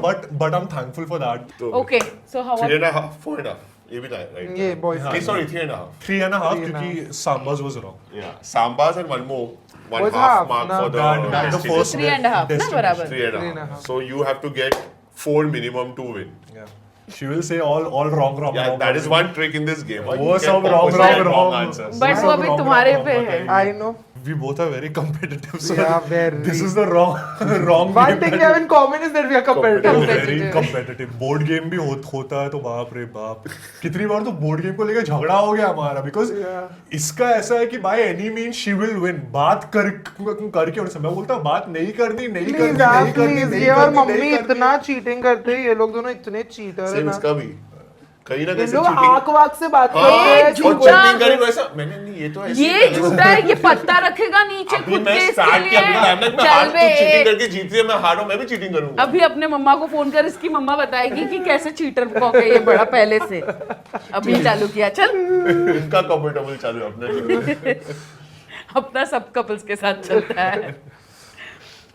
B: but I'm thankful for that.
D: तो
C: Okay, so how?
D: 3.5, 4.5. ये भी था right?
A: Yeah, boyfriend.
D: नहीं, sorry, 3.5.
B: 3.5
A: 3.5.
B: क्योंकि Sambas was wrong.
D: Yeah. Sambas and one more. One
A: Was
D: half
A: half,
D: mark
A: no.
D: for the
B: The
D: destination.
B: first
C: 3.5 ना
B: destination.
C: बराबर.
D: 3.5. So you have to get 4 minimum to win.
B: Yeah. She will say all wrong.
D: Yeah, that is one trick in this game.
B: वो सब wrong
D: answers.
C: But
B: सब
C: वो अभी
B: wrong
C: तुम्हारे पे
B: बताइए.
C: है.
A: I know.
B: We both are very competitive. So
A: Yeah, very.
B: This is the wrong
A: One
B: game
A: thing
B: that
A: we have in common is that we are competitive.
B: we- very competitive. Board game भी होता है तो बाप रे बाप, कितनी बार तो board game को लेकर झगड़ा हो गया हमारा, बिकॉज इसका ऐसा है कि by any mean she will win. बात करके उनसे मैं बोलता हूँ बात नहीं करनी
A: Please, यार, please, ये और मम्मी इतना चीटिंग करते हैं, ये लोग दोनों इतने चीटर है
D: Same
A: ना.
D: इसका भी. कहीं ना
A: ये
D: कहीं से
A: लोग
D: cheating.
A: आंख वाक से बात
D: हाँ,
A: करते हैं.
C: ये
D: और कोई
C: झूठा-
D: cheating करी वैसा मैंने नहीं ये तो ऐसे ही
C: ये
D: कर
C: झूठा है, ये पत्ता रखेगा नीचे
D: अभी
C: खुद
D: मैं
C: के
D: start
C: इसके
D: किया, अभी
C: लिए.
D: मैं
C: चल
D: हार
C: बे.
D: तू cheating करके जीत रही है, मैं हारूं मैं भी cheating करूंगा.
C: अभी अपने मम्मा को फोन कर, इसकी मम्मा बताएगी कि कैसे चीटर कॉक है ये बड़ा पहले से. अभी चालू किया, चल
D: इनका कंफर्टेबल चालू है अपने.
C: अपना सब कपल्स के साथ चलता है.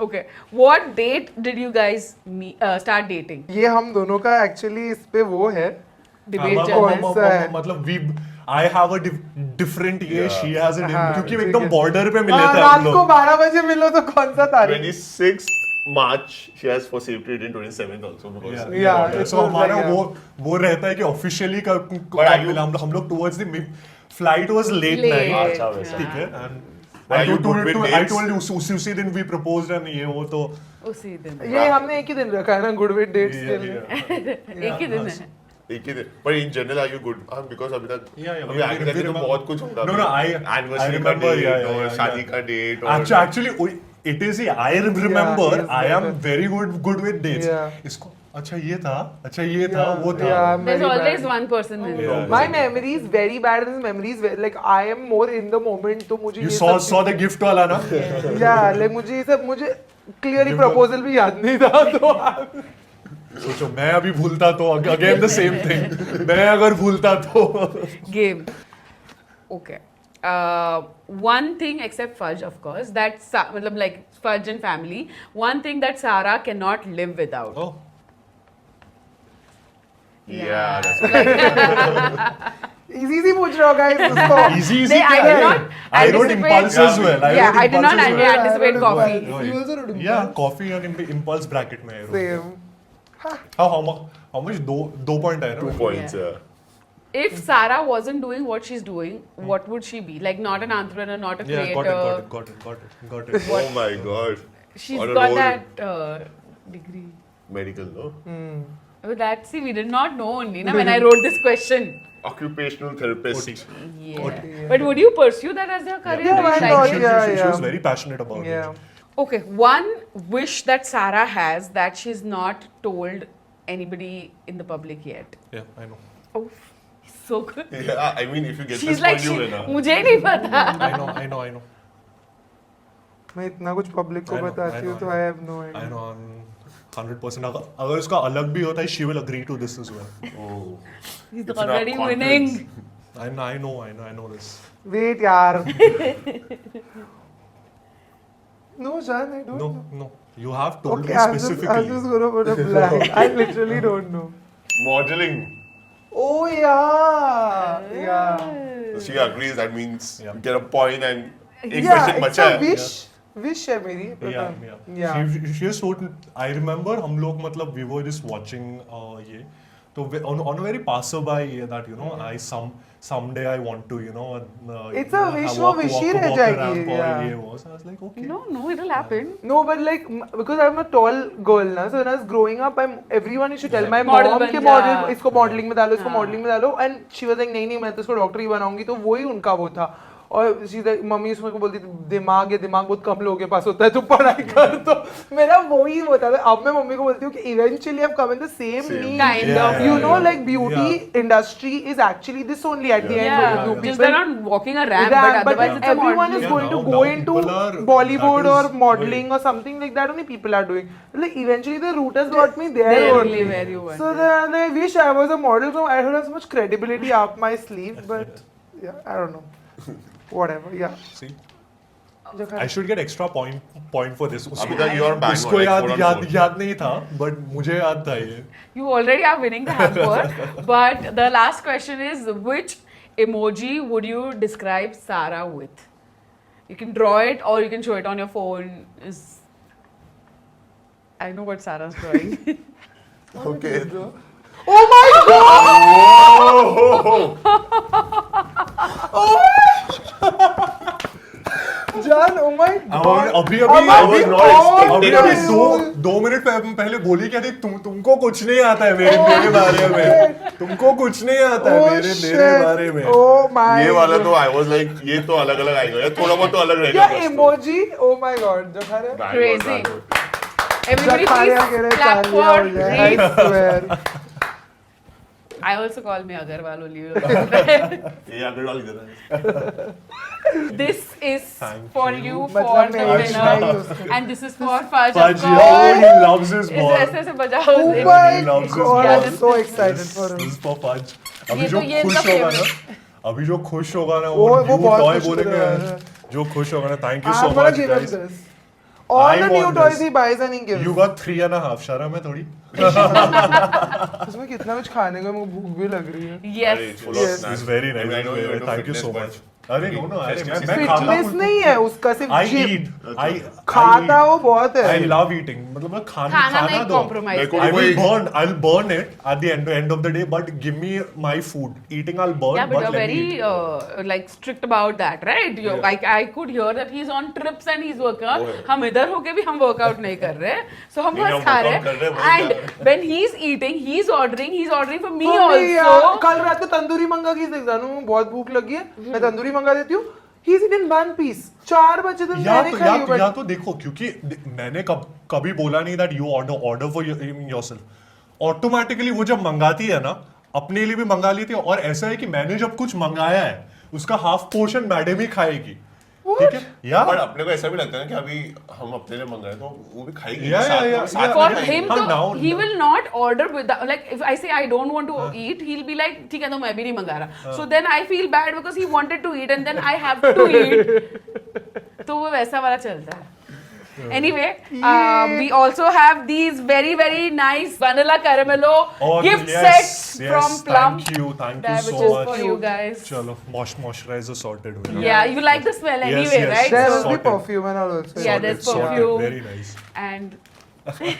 C: Okay, what date did you guys start dating?
A: ये हम दोनों का एक्चुअली इस पे वो है.
C: Debate चल
A: कौन
C: रहा है.
A: सा है?
B: मतलब we I have a different ये, she has a
A: हाँ,
B: different, क्योंकि
A: ठीक
B: एकदम
A: है.
B: बॉर्डर पे मिले
A: हाँ,
B: थे
A: रात
B: हम
A: को
B: लोग.
A: 12 बजे मिलो तो कौन सा तारीख?
D: 26th March she has for safety written 27th also because
A: Yeah, it
B: so
A: was
B: हमारा
A: like, yeah.
B: वो रहता है कि ऑफिशियली का
D: are you-
B: मिला हम लोग towards the flight was late
C: Late.
B: Night.
D: अच्छा वैसा.
B: ठीक है.
D: Are
B: And
D: you
B: I
D: good with
B: told
D: dates?
B: you उसी दिन we proposed and ये वो तो
C: उसी दिन.
A: ये हमने एक ही दिन रखा है ना गुड विद डेट्स के
B: yeah,
A: लिए.
B: yeah.
C: एक ही दिन है.
D: एक ही दिन. But in general are you good? Because अभी तक
B: Yeah,
D: अभी आगे जाके तो बहुत कुछ होगा.
B: No, I
D: anniversary का
B: remember,
D: date
B: yeah,
D: और
B: yeah,
D: शादी
B: yeah.
D: का date और
B: Actually, it is I remember.
A: yes,
B: I am
A: yes.
B: very good with dates.
A: Yeah.
B: इसको अच्छा ये था वो था.
A: Yeah, I'm
C: There's
A: very
C: always
A: bad.
C: one person in
B: Yeah.
A: My memory is very bad and his memory is very, like I am more in the moment तो मुझे
B: You
A: ये
B: saw the gift वाला ना.
A: yeah, like मुझे ये सब मुझे clearly
B: Gift
A: proposal भी याद नहीं था तो
B: सोचो मैं अभी भूलता तो अगेन द सेम थिंग. मैं अगर भूलता तो
C: game. Okay. One thing except Fudge, of course, that मतलब like Fudge and family. One thing that Sarah cannot live without.
B: oh
D: yeah that's
A: easy पूछ रहे हो guys उसको.
B: easy
C: They- I did not
B: I wrote
C: anticipate-
B: impulses well.
C: Yeah, I did not
B: impulses well.
C: anticipate
A: I wrote
C: coffee.
A: impulse. You also wrote
B: Yeah,
A: impulse.
B: coffee and impulse bracket में I wrote.
A: Same.
B: How much दो point है
D: 2
B: ना.
D: points.
C: If Sarah wasn't doing what she's doing, what would she be? Like not an entrepreneur, not a
B: Yeah,
C: creator.
B: got it.
D: Oh my god.
C: She's
D: On a
C: got
D: roll.
C: that degree.
D: Medical, no?
C: Oh, that see, we did not know only na, when I wrote this question.
D: Occupational therapist.
B: OT.
C: Yeah. But would you pursue that as your career?
A: Yeah,
C: Would
A: why
C: you
A: not?
C: like it?
A: Yeah,
B: She was
A: yeah.
B: very passionate about
A: Yeah.
B: it.
C: Okay, one wish that Sarah has that she's not told anybody in the public yet.
B: Yeah, I know.
C: Oh, so good.
D: Yeah, I mean, if you get
C: She's
D: this
C: like,
D: point, you win. huh?
C: मुझे नहीं पता.
B: I know.
A: मैं इतना कुछ public को
B: I know,
A: बताती
B: I
A: हूँ
B: know,
A: तो
B: I
A: I have no
B: I
A: idea.
B: know. I'm 100%. अगर उसका अलग भी होता है, she will agree to this as well.
D: Oh.
C: He's
D: It's enough
C: already
D: confidence.
C: winning.
B: I know this.
A: Wait यार. No, Jan, I don't know.
B: No. You have told
A: Okay,
B: me
A: I'm
B: specifically.
A: just gonna put a blank. I literally don't know.
D: Modeling.
A: Oh yeah, yeah.
D: So she agrees, that means
B: Yeah.
D: you get a point and एक
A: Yeah,
D: question
A: it's
D: बचा
A: a
D: है.
A: wish. Wish है मेरी.
B: Yeah.
A: Yeah.
B: She just told. I remember हम लोग मतलब we were just watching ये. तो on a very passerby that I someday I want to
A: It's a wish वो wish ही रह जाएगी, yeah.
B: ये वो, so I was like okay.
C: No, it'll happen.
A: No, but like because I'm a tall girl now, so when I was growing up, everyone used to tell my
C: Model
A: mom
C: बन
A: कि
C: जा.
A: model इसको modeling में डालो, इसको
C: हाँ.
A: modeling में डालो, and she was like नहीं मैं तो इसको डॉक्टर ही बनाऊंगी, तो वही उनका वो था. और मम्मी उसमें को बोलती थी दिमाग बहुत कम लोगों के पास होता है, तू पढ़ाई कर. तो मेरा वही होता था. अब मैं मम्मी को बोलती हूँ कि eventually I've come in the same niche.
C: Kind of.
A: You know, like beauty industry is actually this only at the end.
C: Yeah,
A: You
C: just
A: people-
C: they're not walking a ramp,
A: Ramp,
C: but otherwise it's a
A: everyone
C: modeling.
A: is
B: Yeah,
A: going to
B: now
A: go into
B: people are-
A: Bollywood
B: that
A: or
B: is
A: modeling
B: right.
A: or something like that. Only people are doing. Like eventually the route has got me there
C: There
A: only.
C: only where you went.
A: So then I wish I was a model, so I would have so much credibility up my sleeve. But yeah, I don't know. Whatever. Yeah.
B: See, I should get extra point for this.
D: अभी तक you are bang
B: उसको
D: on, like
B: याद
D: 4 on
B: याद
D: 4.
B: याद नहीं था, but मुझे याद था ये.
C: You already are winning the hamper. But the last question is, which emoji would you describe Sarah with? You can draw it or you can show it on your phone. I know what Sarah's drawing.
D: Okay.
A: Oh my God! John, oh my God!
B: अभी
D: I was not expecting
B: अभी
D: this.
B: दो minute पहले बोली क्या थी, तुमको कुछ नहीं आता है मेरे बारे में, तुमको कुछ नहीं आता है
A: Oh
B: मेरे
A: shit!
B: बारे में.
A: Oh my!
D: ये वाला तो I was like ये तो अलग अलग आएगा, ये थोड़ा बहुत तो अलग रहेगा.
A: क्या
D: बस तो.
A: emoji? Oh my God! जखारे
D: Bang on,
C: Crazy.
D: bang on.
C: Everybody
A: जखारे
C: please
A: अकेले
C: clap
A: चालिया
C: for
A: हो जाए. I
C: Reese.
A: swear.
C: I also call me Agarwal only.
D: ये अग्रवाल इधर है.
C: This is
B: Thank
C: for
B: you.
C: you for
A: मतलब
C: the
A: मैं
C: winner.
A: उसके-
C: And this is for Fudge, of
B: Fudge,
C: course.
B: oh, he loves his
C: इस
B: ball.
C: ऐसे ऐसे बजाओ.
A: Oh
C: It-
A: my
B: He loves his
A: God!
B: ball.
A: I'm so excited for
B: This
A: him.
B: is for Fudge. अभी
C: ये
B: जो
C: तो ये
B: खुश
C: इनका
B: होगा ना,
C: favorite.
B: अभी जो खुश होगा ना,
A: वो
B: new
A: बहुत
B: toy
A: खुश
B: बोलेंगे,
A: होगा.
B: जो खुश होगा ना, thank you so
A: I'm gonna
B: much
A: give him
B: guys.
A: this. All
B: I
A: the new
B: want
A: toys
B: this.
A: he buys and he gives.
B: You got 3.5. शर्म है थोड़ी.
A: इसमें कितना कुछ खाने को मुझे भूख भी लग रही है.
C: Yes.
D: It's full of
A: Yes.
D: snacks.
B: It's very
D: I
B: nice.
D: mean, I know you're into
B: Thank you so
D: fitness,
B: much.
D: but
B: अरे no no, अरे मैं
D: Fitness
B: खाता
A: फिटनेस
B: हूँ.
A: नहीं है उसका, सिर्फ
B: I
A: जिम.
B: eat. I
A: खाता वो बहुत है.
B: I love eating. मतलब मैं
C: खाना में
B: दो.
C: compromise
D: मेरे को
B: I will
D: वही-
B: I'll burn it at the end of the day, but give me my food. Eating I'll burn,
C: Yeah, but you're
B: let me
C: very
B: eat.
C: like strict about that, right? I could hear that he's on trips and he's working out. हम इधर होके भी हम workout नहीं कर रहे, so हम
D: नहीं,
C: बस
D: हम
C: खा
D: workout कर रहे
C: रहे.
D: हैं,
C: And
D: वही
C: when he's eating, he's ordering for me
A: mummy यार,
C: also.
A: कल रात को तंदूरी मंगा की जानू बहुत भूख लगी है, मैं तंदूरी मंगा देती हूँ. He's eaten one piece. 4 बजे तक मैंने खाई है, but-
B: या तो देखो, क्योंकि मैंने कभी बोला नहीं that you order for yourself. Automatically वो जब मंगाती है ना, अपने लिए भी मंगा लेती है. और ऐसा है कि मैंने जब कुछ मंगाया है, उसका हाफ पोर्शन मैडम ही खाएगी. ठीक है? या
D: But अपने को ऐसा भी लगता है ना कि अभी हम अपने लिए मंगाए तो वो भी खाएगी.
B: Yeah,
D: साथ में-
B: yeah,
D: साथ में
C: For
D: खाएगी.
C: him,
B: हाँ,
C: तो
B: now-
C: he will not order without, like if I say I don't want to eat, he'll be like, ठीक है तो मैं भी नहीं मंगा रहा. So then I feel bad because he wanted to eat and then I have to eat. तो वो वैसा वाला चलता है. Anyway, we also have these very very nice vanilla caramello
B: और
C: gift
B: yes,
C: sets
B: yes,
C: from Plum.
B: Thank you
C: that
B: so
C: which is
B: much.
C: for you guys.
B: चलो moisturizer sorted हो गया.
C: Yeah, you like the smell
B: Yes,
C: anyway,
B: yes.
C: right?
A: There
C: So-
A: will be
B: Sorted.
A: perfume and all also.
C: Yeah, there's
B: Sorted,
C: perfume.
B: Very nice.
C: And
A: Thank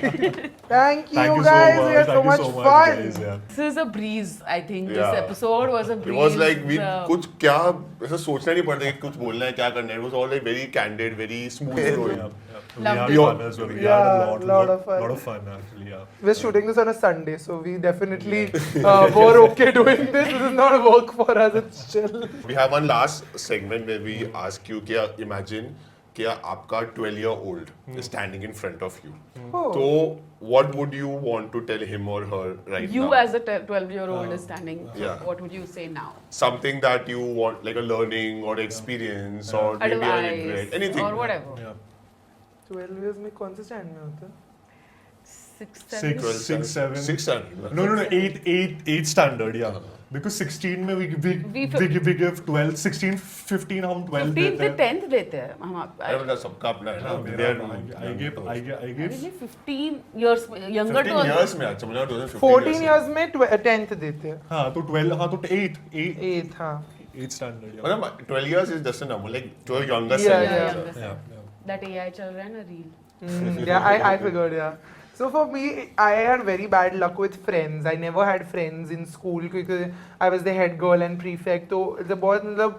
B: Thank
A: you
B: you
A: guys.
B: so much.
A: We had so
B: Thank
A: much
B: you so
A: fun.
B: much, guys. Yeah.
C: this is a breeze. I think
D: Yeah.
C: this episode was a
D: It
C: breeze.
D: was like we
C: The-
D: कुछ क्या ऐसा सोचना नहीं पड़ता कि कुछ बोलना है क्या करना है. It was all like very candid, very smooth flowing.
B: We
C: Loved
B: had
C: it.
B: fun as well. We had
A: Yeah,
B: a
A: lot of fun.
B: lot of fun actually. Yeah.
A: We're shooting this on a Sunday, so we definitely were okay doing this. This is not work for us. It's chill.
D: We have one last segment where we ask you कि imagine कि आपका 12-year-old is standing in front of you.
A: Oh.
D: So what would you want to tell him or her right
C: You
D: now?
C: as a 12-year-old is standing.
D: yeah.
C: What would you say now?
D: Something that you want, like a learning or experience or maybe a regret,
C: Advice
D: anything.
C: or whatever.
B: Yeah.
A: 12 years में कौन से stand में होता है?
C: 6, 7.
B: 6, 6, 7.
D: 6 standard.
B: No, 8 standard. Yeah. Because 16 में we give 12, 16, 15 हम 12
C: 15
B: देते
C: से
B: हैं.
C: 10th देते हैं हम
D: अरे मतलब सबका अपना है ना.
B: I give
C: अरे 15 years younger
D: 15
C: to
D: years में अच्छा मुझे 2015
A: 14 years में 10th देते हैं.
B: हाँ तो 12 हाँ तो 8
A: 8th हाँ.
B: 8 standard. Yeah.
D: मतलब 12 years is just a number, like to a younger
A: Yeah,
D: self.
A: yeah.
C: younger
B: Yeah.
C: self. That AI चल रहा है ना reel.
A: Yeah, I figured, yeah. So for me, I had very bad luck with friends. I never had friends in school because I was the head girl and prefect. तो बहुत मतलब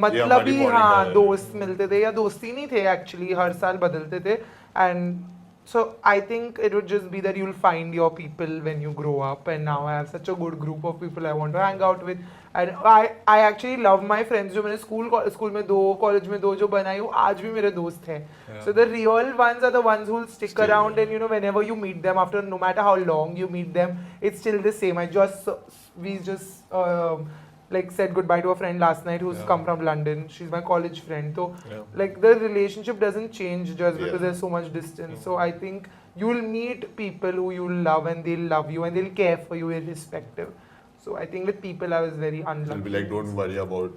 A: मतलब ही
D: हमारी
A: हाँ
D: body
A: दोस्त मिलते थे या दोस्ती नहीं थे actually हर साल बदलते थे and so I think it would just be that you'll find your people when you grow up and now I have such a good group of people I want to hang out with and I actually love my friends जो मैंने school में दो college में दो जो बनाई वो आज भी मेरे दोस्त हैं so the real ones are the ones who'll stick around and you know whenever you meet them after no matter how long you meet them it's still the same we just like said goodbye to a friend last night who's come from London. She's my college friend. So like the relationship doesn't change just because there's so much distance. So I think you'll meet people who you'll love and they'll love you and they'll care for you irrespective. So I think with people I was very unlucky.
D: It'll be like, don't worry about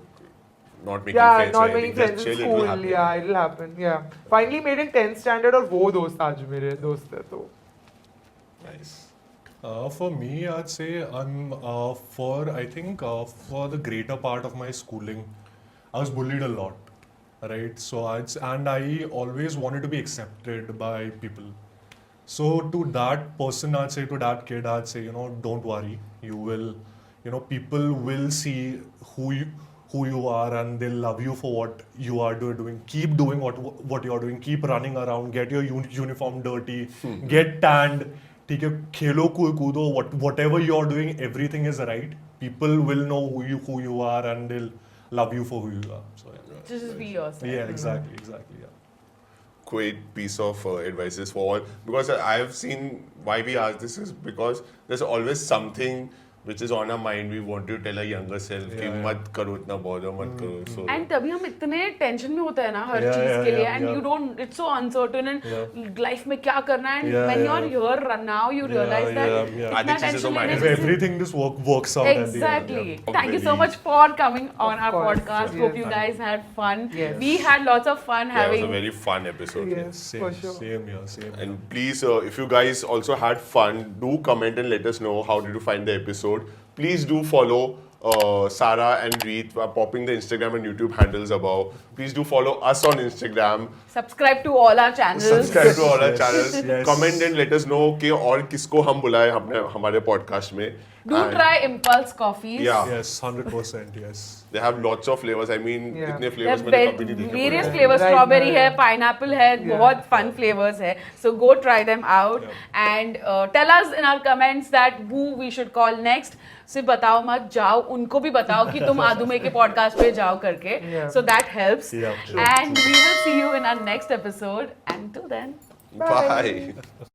D: not making
A: yeah,
D: friends.
A: not
D: or
A: making
D: anything.
A: friends
D: Just
A: in
D: chill, it'll
A: school.
D: happen.
A: Yeah, it'll happen. Yeah. Finally made in 10th standard और वो दोस्त आज मेरे दोस्त है तो.
D: Nice.
B: For me, I'd say I think for the greater part of my schooling, I was bullied a lot, right? So I always wanted to be accepted by people. So to that person, I'd say to that kid, I'd say, don't worry, you will, people will see who you are and they'll love you for what you are doing. Keep doing what you're doing. Keep running around. Get your uniform dirty. Get tanned. ठीक है खेलो कूदो whatever you're doing everything is right people will know who you are and they'll love you for who you are so
C: Just be yourself.
B: yeah exactly yeah
D: Great piece of advices for all because I have seen why we ask this is because there's always something which is on our mind we want to tell our younger self कि मत करो इतना bother मत करो so
C: And तभी हम इतने tension में होते हैं ना हर
B: Yeah,
C: चीज
B: yeah,
C: के लिए
B: yeah,
C: and
B: yeah.
C: you don't it's so uncertain and
B: Yeah.
C: life में क्या करना है and
B: Yeah,
C: when
B: yeah.
C: you're here now you realize that
B: yeah.
C: इतना
D: आधी चीजें तो
C: tension
D: mind
C: लेने
B: if
C: से
B: everything just works out at the end,
C: Exactly.
B: yeah.
C: Thank you so
D: Really.
C: much for coming on
A: Of
C: our
A: course,
C: podcast.
A: yes.
C: Hope you guys had fun.
A: Yes.
C: We had lots of fun
D: yeah, it was
C: having.
D: a very fun episode
A: Yes, for sure.
B: Same here
D: and please if you guys also had fun do comment and let us know how did you find the episode please do follow Sarah and Reet popping the Instagram and YouTube handles above. Please do follow us on Instagram.
C: Subscribe to all our channels.
D: Subscribe to all our channels.
B: yes.
D: Comment and let us know कि और किसको हम बुलाए हमारे podcast में.
C: Do
D: And
C: try Impulse Coffees.
D: Yeah.
B: yes 100% yes
D: They have lots of flavors. I mean,
A: Yeah.
D: इतने
C: There
D: flavors
C: are
D: मैंने कभी नहीं देखे.
C: various
A: Yeah.
C: flavors.
A: Right
C: Strawberry
A: now,
C: है,
A: yeah.
C: pineapple है, बहुत fun flavors है. So go try them out and tell us in our comments that who we should call next. सिर्फ बताओ मत जाओ उनको भी बताओ कि तुम आदुमे के podcast पे जाओ करके.
A: Yeah.
C: So that helps.
B: Yeah, true,
C: And we will see you in our next episode. And till then.
D: Bye.